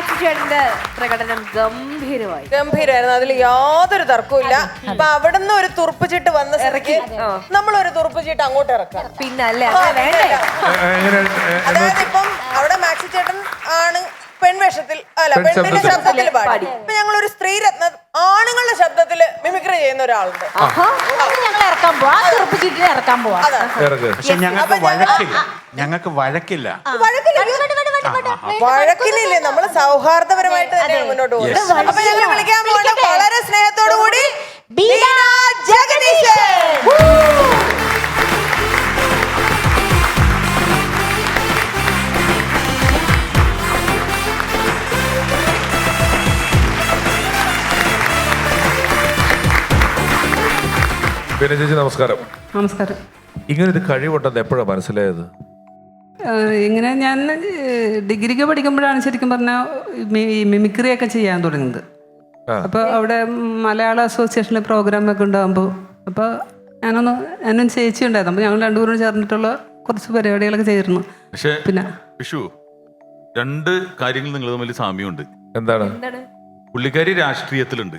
Maxi ചേട്ടന്റെ പ്രകടനം ഗംഭീരമായിരുന്നു, അതിൽ യാതൊരു തർക്കവും. അപ്പൊ അവിടുന്ന് ഒരു തുറുപ്പുചീട്ട് വന്ന സ്ഥിതിക്ക് നമ്മളൊരു തുറുപ്പുചീട്ട് അങ്ങോട്ട് ഇറക്കാം. പിന്നല്ലേ അതായത് ഇപ്പം അവിടെ മാക്സി ചേട്ടൻ ആണ് പെൺവേഷത്തിൽ അല്ല പെണ്ണിന്റെ ശബ്ദത്തിൽ പാടി. ഇപ്പൊ ഞങ്ങൾ ഒരു സ്ത്രീ രത്ന ആണുങ്ങളുടെ ശബ്ദത്തിൽ മിമിക്രി ചെയ്യുന്ന ഒരാളുണ്ട്. ഞങ്ങൾ ഇറക്കാൻ പോവാ, തുറുപ്പുചീട്ടിനെ ഇറക്കാൻ പോവാ. പക്ഷെ ഞങ്ങൾക്ക് വഴക്കില്ല. വഴക്കിലില്ലേ, നമ്മള് സൗഹാർദ്ദപരമായിട്ട് തന്നെയാണ് മുന്നോട്ട് പോകുന്നത്. അപ്പൊ ഞങ്ങൾ വിളിക്കാൻ പോകുന്നത് വളരെ സ്നേഹത്തോടു കൂടി ബീന ജഗദീശൻ. പിന്നെ ചേച്ചി നമസ്കാരം. നമസ്കാരം. ഇങ്ങനൊരു കഴിവുണ്ടെന്ന് എപ്പോഴാണ് മനസ്സിലായത്? ഇങ്ങനെ ഞാൻ ഡിഗ്രിക്ക് പഠിക്കുമ്പോഴാണ് ശരിക്കും പറഞ്ഞാൽ ഈ മിമിക്രിയൊക്കെ ചെയ്യാൻ തുടങ്ങുന്നത്. അപ്പോൾ അവിടെ മലയാള അസോസിയേഷനിലെ പ്രോഗ്രാമൊക്കെ ഉണ്ടാകുമ്പോൾ അപ്പോൾ ഞാനും ചേച്ചി ഉണ്ടായിരുന്നു. അപ്പോൾ ഞങ്ങൾ രണ്ടുപേരും ചേർന്നിട്ടുള്ള കുറച്ച് പരിപാടികളൊക്കെ ചെയ്തിരുന്നു. പക്ഷേ പിന്നെ വിഷു രണ്ട് കാര്യങ്ങൾ നിങ്ങൾ തമ്മിൽ സാമ്യമുണ്ട്. എന്താണ്? പുള്ളിക്കാരി രാഷ്ട്രീയത്തിലുണ്ട്,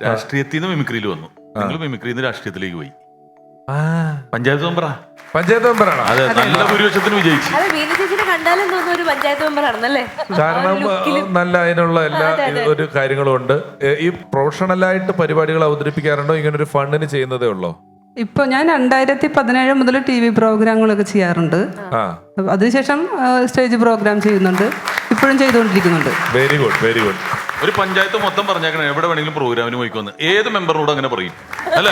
രാഷ്ട്രീയത്തിൽ നിന്ന് മിമിക്രിയിൽ വന്നു. നിങ്ങൾ മിമിക്രിയിൽ നിന്ന് രാഷ്ട്രീയത്തിലേക്ക് പോയി. പഞ്ചായത്ത് മെമ്പറാണ്. അതെ, നല്ല ഭൂരിപക്ഷത്തിന് വിജയിച്ചു. കണ്ടാലും തോന്നുന്നു ഒരു പഞ്ചായത്ത് മെമ്പർ ആണെന്നല്ലേ? കാരണം നല്ല അതിനുള്ള എല്ലാ ഒരു കാര്യങ്ങളും ഉണ്ട്. ഈ പ്രൊഫഷണലായിട്ട് പരിപാടികൾ അവതരിപ്പിക്കാറുണ്ടോ? ഇങ്ങനെ ഒരു ഫണ്ടിന് ചെയ്യുന്നതേ ഉള്ളോ? ഇപ്പോൾ ഞാൻ 2017 മുതൽ TV പ്രോഗ്രാമുകളൊക്കെ ചെയ്യാറുണ്ട്. അതിനുശേഷം സ്റ്റേജ് പ്രോഗ്രാം ചെയ്യുന്നുണ്ട്, ഇപ്പോഴും ചെയ്തുകൊണ്ടിരിക്കുന്നുണ്ട്. Very good, very good. ഒരു പഞ്ചായത്ത് മൊത്തം പറഞ്ഞേക്കണേ, എവിടെ വേണമെങ്കിലും പ്രോഗ്രാമിന് പോയിക്കൊന്ന് ഏത് മെമ്പറിനോട് അങ്ങനെ പറയും അല്ല?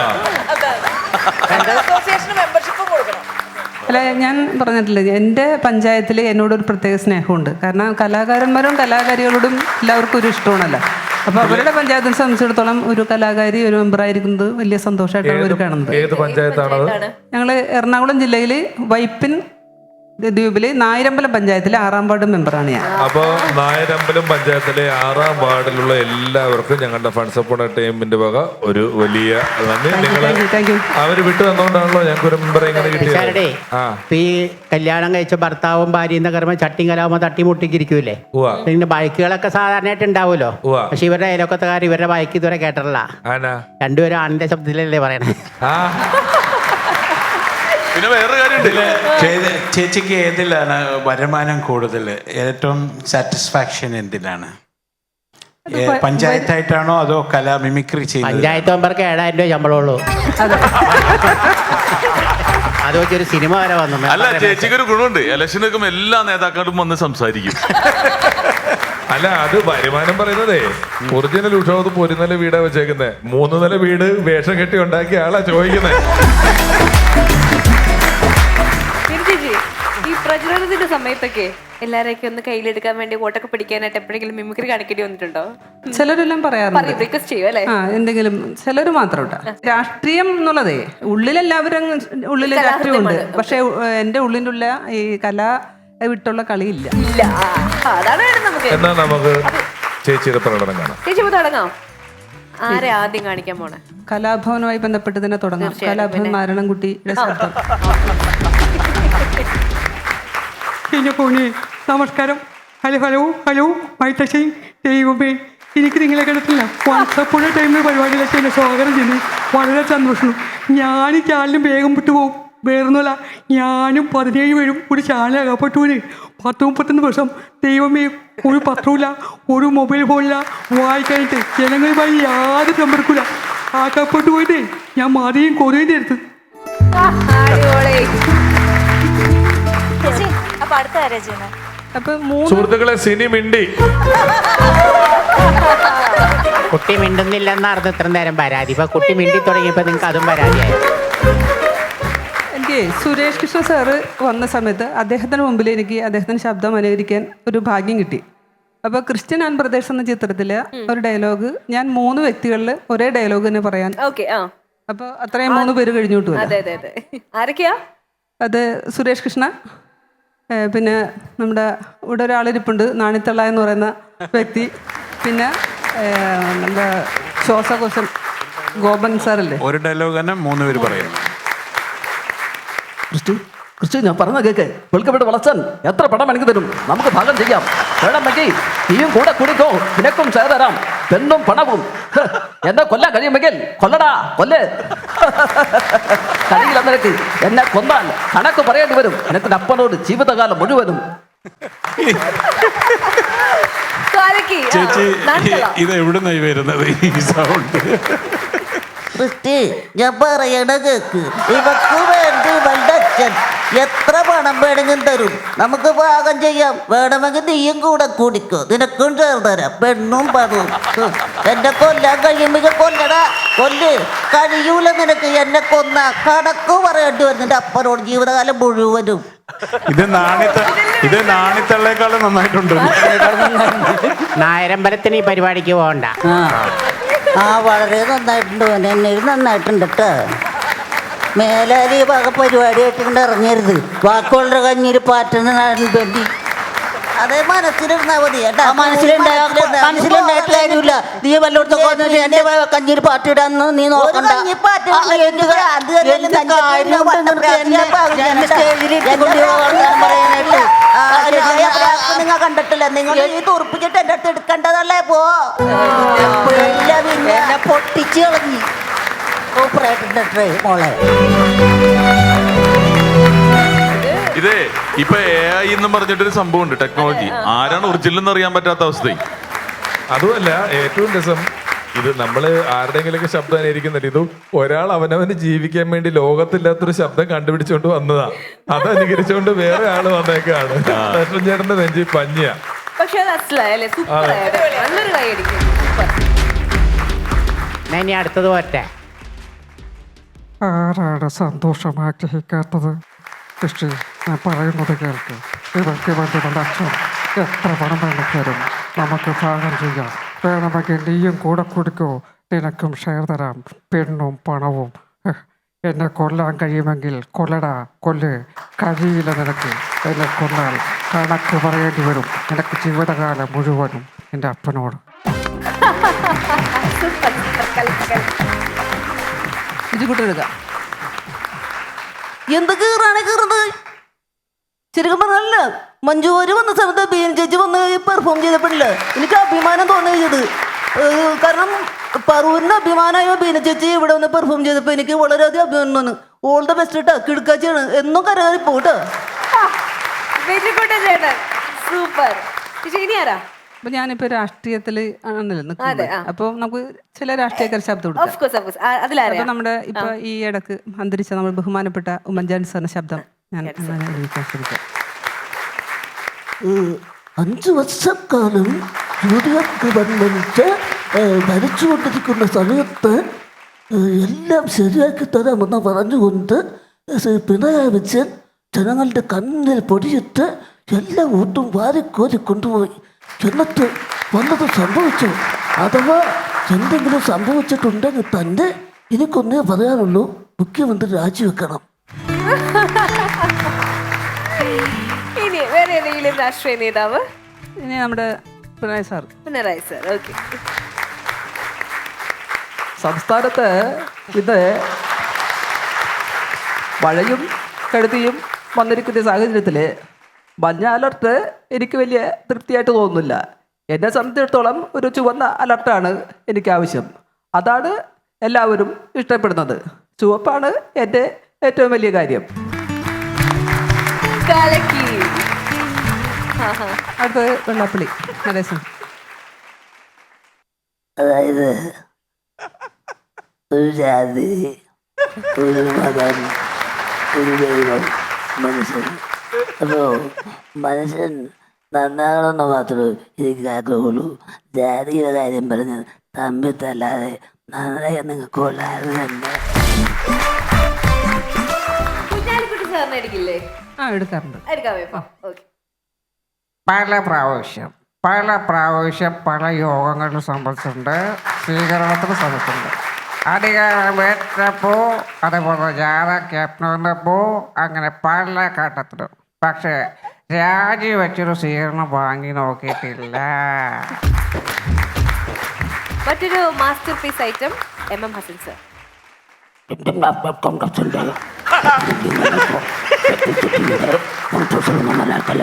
അല്ല, ഞാൻ പറഞ്ഞിട്ടില്ല, എൻ്റെ പഞ്ചായത്തിൽ എന്നോടൊരു പ്രത്യേക സ്നേഹമുണ്ട്. കാരണം കലാകാരന്മാരും കലാകാരികളോടും എല്ലാവർക്കും ഒരു ഇഷ്ടമാണല്ലോ. അപ്പോൾ അവരുടെ പഞ്ചായത്തിനെ സംബന്ധിച്ചിടത്തോളം ഒരു കലാകാരി ഒരു മെമ്പറായിരിക്കുന്നത് വലിയ സന്തോഷമായിട്ടാണ് അവർ കാണുന്നത്. ഏത് പഞ്ചായത്താണത്? ഞങ്ങൾ എറണാകുളം ജില്ലയിൽ വൈപ്പിൻ ദ്വീപിലെ നായരമ്പലം പഞ്ചായത്തിലെ 6ാം വാർഡ് മെമ്പറാണ് ഞാൻ. അപ്പോൾ നായരമ്പലം പഞ്ചായത്തിലെ 6ാം വാർഡിലുള്ള എല്ലാവർക്കും ഞങ്ങളുടെ ഫണ്ട് സപ്പോർട്ട് ടീമിന്റെ വക ഒരു വലിയ നന്ദി. അവര് വിട്ടു തന്നോണ്ടാണല്ലോ ഞങ്ങൾക്ക് ഒരു മെമ്പറെ ഇങ്ങനെ കിട്ടിയത്. ഈ കല്യാണം കഴിച്ച ഭർത്താവും ഭാര്യയും എന്നൊക്കെ ചട്ടിയും കലാവുമ്പോ തട്ടിമുട്ടിക്കിരിക്കൂലേ? പിന്നെ ബൈക്കുകളൊക്കെ സാധാരണയായിട്ട് ഉണ്ടാവുമല്ലോ. പക്ഷെ ഇവരുടെ അയലൊക്കത്തുകാർ ഇവരുടെ ബൈക്ക് ഇതുവരെ കേട്ടിട്ടില്ല. രണ്ടുപേരും ആണിന്റെ ശബ്ദത്തിലല്ലേ പറയണേ. പിന്നെ വേറെ കാര്യമുണ്ട്, ചേച്ചിക്ക് ഏതിലാണ് വരുമാനം കൂടുതൽ? ഏറ്റവും സാറ്റിസ്ഫാക്ഷൻ എന്തിലാണ്? പഞ്ചായത്തായിട്ടാണോ അതോ കലാ മിമിക്രി ചെയ്യുന്നത്? പഞ്ചായത്ത് മെമ്പർക്ക് 7000 രൂപ ശമ്പളമുള്ളൂ. അത് വെച്ചൊരു സിനിമ വരെ വന്നു. അല്ല, ചേച്ചിക്ക് ഒരു ഗുണമുണ്ട്, ഇലക്ഷൻ വെക്കുമ്പോൾ എല്ലാ നേതാക്കളും വന്ന് സംസാരിക്കും. അല്ല, അത് വരുമാനം പറയുന്നതേ ഒറിജിനൽ ഉത്സവത്ത് ഒരു നില വീടാ വെച്ചേക്കുന്നത്. 3 നില വീട് വേഷം കെട്ടി ഉണ്ടാക്കിയ ആളാ ചോദിക്കുന്നത്. ഈ പ്രചരണത്തിന്റെ സമയത്തൊക്കെ എല്ലാരെയൊക്കെ ഒന്ന് കയ്യിലെടുക്കാൻ വേണ്ടി വോട്ടൊക്കെ പിടിക്കാനായിട്ട് എപ്പോഴെങ്കിലും മിമിക്രി കാണിക്കേണ്ടി വന്നിട്ടുണ്ടോ? ചിലരെല്ലാം പറയാറുണ്ട്, റിക്വസ്റ്റ് ചെയ്യും അല്ലേ? എന്തെങ്കിലും ചിലർ മാത്രം. രാഷ്ട്രീയം എന്നുള്ളതേ ഉള്ളിലെല്ലാവരും ഉള്ളിൽ രാഷ്ട്രീയമുണ്ട്, പക്ഷെ എൻ്റെ ഉള്ളിൻ്റെ ഉള്ള ഈ കല വിട്ടുള്ള കളിയില്ല. അതാണ് നമുക്ക്. എന്നാ നമുക്ക് ചേച്ചിയുടെ പ്രകടനം കാണാം. ചേച്ചി തുടങ്ങാം. ആരെ ആദ്യം കാണിക്കാൻ പോണേ? കലാഭവനുമായി ബന്ധപ്പെട്ട് തന്നെ തുടങ്ങാം. കലാഭവൻ നാരായണൻകുട്ടിയുടെ ശബ്ദം. നമസ്കാരം. ഹലോ മൈത്തശ്ശി, ദൈവമേ, എനിക്ക് നിങ്ങളെ കിടത്തില്ല. വാട്സപ്പോടെ ടൈമിൽ പരിപാടിയിലൊക്കെ എന്നെ സ്വാഗതം ചെയ്യുന്നു. വളരെ സന്തോഷം. ഞാൻ ഈ ചാനലും വേഗം വിട്ടുപോകും. വേറൊന്നുമല്ല, ഞാനും 17 പേരും ഒരു ചാനൽ അകപ്പെട്ടുവിന് 10-31 ദിവസം. ദൈവമേ, ഒരു പത്രമില്ല, ഒരു മൊബൈൽ ഫോണില്ല, വായിക്കാനായിട്ട് ജനങ്ങളുമായി യാതൊരു സമ്പർക്കമില്ല. അകപ്പെട്ടു പോയിട്ട് ഞാൻ മതിയും കൊറിയും തീർത്ത്. സുഹൃത്തുക്കളെ, സിനി മിണ്ടി. കുട്ടി മിണ്ടുന്നില്ലെന്നായിരുന്നു ഇത്ര നേരം പരാതി. ഇപ്പൊ കുട്ടി മിണ്ടി തുടങ്ങിയപ്പോ നിങ്ങൾക്ക് അതും പരാതിയായി. എനിക്ക് സുരേഷ് കൃഷ്ണ സാറ് വന്ന സമയത്ത് അദ്ദേഹത്തിന് മുമ്പിൽ എനിക്ക് അദ്ദേഹത്തിന് ശബ്ദം അനുകരിക്കാൻ ഒരു ഭാഗ്യം കിട്ടി. അപ്പോൾ ക്രിസ്ത്യൻ ആൻഡ് ബ്രദേഴ്സ് എന്ന ചിത്രത്തിലെ ഒരു ഡയലോഗ് ഞാൻ 3 വ്യക്തികളിൽ ഒരേ ഡയലോഗ് തന്നെ പറയാൻ. അപ്പോൾ അത്രയും 3 പേര് കഴിഞ്ഞോട്ട് ആരൊക്കെയാ? അത് സുരേഷ് കൃഷ്ണ, പിന്നെ നമ്മുടെ ഇവിടെ ഒരാളിരിപ്പുണ്ട് നാണിത്തള്ള എന്ന് പറയുന്ന വ്യക്തി, പിന്നെ നമ്മുടെ ശ്വാസകോശം ഗോപൻ സാറല്ലേ. ഒരു ഡയലോഗ് തന്നെ 3 പേര് പറയുന്നു. കൃഷി ഞാൻ പറഞ്ഞ കേക്ക് വെളുക്കപ്പെട്ട് വളച്ചൻ എത്ര പണം എനിക്ക് തരും, നമുക്ക് ഭാഗം ചെയ്യാം. വേണമെങ്കിൽ നീയും കൂടെ കുടിക്കോ, നിനക്കും ഷെയർ തരാം, പെണ്ണും പണവും. എന്നെ കൊല്ലാൻ കഴിയുമെങ്കിൽ കൊല്ലടാ, കൊല്ല്. കഴിയില്ല നിനക്ക്, എന്നെ കൊന്നാൽ കണക്ക് പറയേണ്ടി വരും എനിക്ക് അപ്പനോട് ജീവിതകാലം മുഴുവനും. ചേച്ചി ഇത് എവിടുന്നായി വരുന്നത് ഈ സൗണ്ട്? ക്രിസ്റ്റി, ഞാൻ പറയണ കേക്ക്. ഇവക്ക് വേണ്ടി ഇവളുടെ അച്ഛൻ എത്ര പണം വേണമെങ്കിലും തരും, നമുക്ക് പാകം ചെയ്യാം. വേണമെങ്കിൽ നീയും കൂടെ കുടിക്കോ, നിനക്കും ചേർന്ന് തരാം, പെണ്ണും പണവും. എന്നെ കൊല്ലാൻ കഴിയുമ്പോൾ കൊല്ലടാ, കൊല്ല്. കഴിയൂല നിനക്ക്, എന്നെ കൊന്ന കണക്ക് പറയേണ്ടി വരും നിന്റെ അപ്പനോട് ജീവിതകാലം മുഴുവനും. ഇത് നാണിത്തള്ളേക്കാളും നന്നായിട്ടുണ്ട്. നായരമ്പലത്തിന് ഈ പരിപാടിക്ക് പോകണ്ട. ആ വളരെ നന്നായിട്ടുണ്ട്, എന്നെ നന്നായിട്ടുണ്ട് കേട്ടോ. മേലാലി വക പരിപാടിയായിട്ട് ഇറങ്ങരുത്, വാക്കുകളുടെ കഞ്ഞിൽ പാറ്റന് വേണ്ടി. അതേ മനസ്സിലിരുന്നാ മതി കേട്ടോ. മനസ്സിലുണ്ടായിട്ട് കാര്യമില്ല. നീ വല്ലോടത്തൊക്കെ എന്റെ കഞ്ഞിൽ പാറ്റിടാന്ന് നീ നോക്കണ്ട. നിങ്ങൾ കണ്ടിട്ടില്ല, നിങ്ങൾ ഈ തുറപ്പിച്ചിട്ട് എന്റെ അടുത്ത് എടുക്കേണ്ടതല്ലേ. പോ എന്നെ പൊട്ടിച്ച് കളഞ്ഞി സൂപ്പറായിട്ടുണ്ട് മോളെ. ഇതേ ഇപ്പൊ AI എന്ന് പറഞ്ഞിട്ടൊരു സംഭവം ഉണ്ട്, ടെക്നോളജി. ആരാണ് ഒറിജിനൽ എന്ന് അറിയാൻ പറ്റാത്ത അവസ്ഥ. അതുമല്ല ഏറ്റവും രസം, ഇത് നമ്മള് ആരുടെയെങ്കിലൊക്കെ ശബ്ദം അനുകരിക്കുന്നില്ല, ഇത് ഒരാൾ അവനവന് ജീവിക്കാൻ വേണ്ടി ലോകത്തില്ലാത്തൊരു ശബ്ദം കണ്ടുപിടിച്ചോണ്ട് വന്നതാ. അത് അനുകരിച്ചോണ്ട് വേറെ ആള് വന്നേക്കാണ്. ചേട്ടന്റെ നെഞ്ചി പഞ്ഞിയ. പക്ഷെ നല്ലൊരു കൈയടിക്കും. ഇനി അടുത്തത് പോട്ടെ. ആരാണ് സന്തോഷം ആഗ്രഹിക്കാത്തത്? കൃഷി, ഞാൻ പറയുന്നത് കേൾക്ക്. ഇവർക്ക് വേണ്ടി നമ്മുടെ അച്ഛൻ എത്ര പണം വേണം തരും, നമുക്ക് ഭാഗം ചെയ്യാം. വേണമെങ്കിൽ നീയും കൂടെ കുടിക്കോ, നിനക്കും ഷെയർ തരാം, പെണ്ണും പണവും. എന്നെ കൊല്ലാൻ കഴിയുമെങ്കിൽ കൊല്ലടാ, കൊല്ല്. കഴിയില്ല നിനക്ക്, എന്നെ കൊന്നാൽ കണക്ക് പറയേണ്ടി വരും നിനക്ക് ജീവിതകാലം മുഴുവനും എൻ്റെ അപ്പനോട്. എന്തൊക്കെ കീറുന്നത്? ശരിക്കും പറഞ്ഞല്ല, മഞ്ജു വാര്യർ വന്ന സമയത്ത് ബീന ചേച്ചി വന്ന് പെർഫോം ചെയ്തപ്പോഴില്ല എനിക്ക് അഭിമാനം തോന്നിയത്. കാരണം പറൂരിന് അഭിമാനമായ ബീന ചേച്ചി ഇവിടെ വന്ന് പെർഫോം ചെയ്തപ്പോൾ എനിക്ക് വളരെയധികം അഭിമാനം തോന്നുന്നു. ഓൾ ദ ബെസ്റ്റ് കേട്ടോ, കിടക്കാച്ചിയാണ്, എന്നും കരകയറി പോട്ടോ. സൂപ്പർ. ഇനി ആരാ? അപ്പൊ ഞാനിപ്പോ രാഷ്ട്രീയത്തില് ആണല്ലോ നിൽക്കുന്നത്. അപ്പൊ നമുക്ക് ചില രാഷ്ട്രീയക്കാർ ശബ്ദം കൊടുക്കാം. അപ്പൊ നമ്മുടെ ഇപ്പൊ ഈ ഇടക്ക് അന്തരിച്ച നമ്മൾ ബഹുമാനപ്പെട്ട ഉമ്മൻചാണ്ടി സാറിന്റെ ശബ്ദം ഞാൻ ശ്രമിക്കാം. 5 വർഷക്കാലം UDF ഗവൺമെന്റ് ഭരിച്ചുകൊണ്ടിരിക്കുന്ന സമയത്ത് എല്ലാം ശരിയാക്കി തരാമെന്ന് പറഞ്ഞുകൊണ്ട് പിണറായി വിജയൻ ജനങ്ങളുടെ കണ്ണിൽ പൊടിയിട്ട് എല്ലാ വോട്ടും വാരിക്കോരി കൊണ്ടുപോയി. എന്നിട്ട് വല്ലതും സംഭവിച്ചു, അഥവാ എന്തെങ്കിലും സംഭവിച്ചിട്ടുണ്ടെങ്കിൽ തന്നെ എനിക്കൊന്നേ പറയാനുള്ളൂ, മുഖ്യമന്ത്രി രാജിവെക്കണം. ഇനി വേറെ ഏതെങ്കിലും രാഷ്ട്രീയ നേതാവ്? ഇനി നമ്മുടെ പിണറായി സാർ. ഓക്കെ. സംസ്ഥാനത്ത് ഇന്ന് മഴയും കഴുതിയും വന്നിരിക്കുന്ന സാഹചര്യത്തിൽ മഞ്ഞ അലർട്ട് എനിക്ക് വലിയ തൃപ്തിയായിട്ട് തോന്നുന്നില്ല. എന്നെ സംബന്ധിച്ചിടത്തോളം ഒരു ചുവന്ന അലർട്ടാണ് എനിക്ക് ആവശ്യം. അതാണ് എല്ലാവരും ഇഷ്ടപ്പെടുന്നത്. ചുവപ്പാണ് എൻ്റെ ഏറ്റവും വലിയ കാര്യം. അടുത്തത് വെള്ളാപ്പള്ളി നടേശൻ. അതായത് ഒരു ജാതി, ഒരു മതം, ഒരു ദൈവം, മനുഷ്യൻ. അപ്പോൾ മനുഷ്യൻ നന്നാകണമെന്ന് മാത്രമേ എനിക്ക് ആഗ്രഹമുള്ളൂ. ജാതിയുടെ കാര്യം പറഞ്ഞ് തമ്മിത്തല്ലാതെ നന്നായി നിങ്ങൾക്ക് കൊള്ളാതെ തന്നെ. എടുക്കാറുണ്ട്. പല പ്രാവശ്യം പല യോഗങ്ങളിൽ സംബന്ധിച്ചിട്ടുണ്ട്, സ്വീകരണത്തിന് ശ്രമിച്ചിട്ടുണ്ട്. അധികാരമേറ്റപ്പോ, അതേപോലെ ജാഥ ക്യാപ്റ്റൻ വന്നപ്പോ, അങ്ങനെ പല ഘട്ടത്തിലും. പക്ഷേ രാജിവെച്ചൊരു സ്വീകരണം വാങ്ങി നോക്കിയിട്ടില്ല. മറ്റൊരു master piece item MM Hasan sir.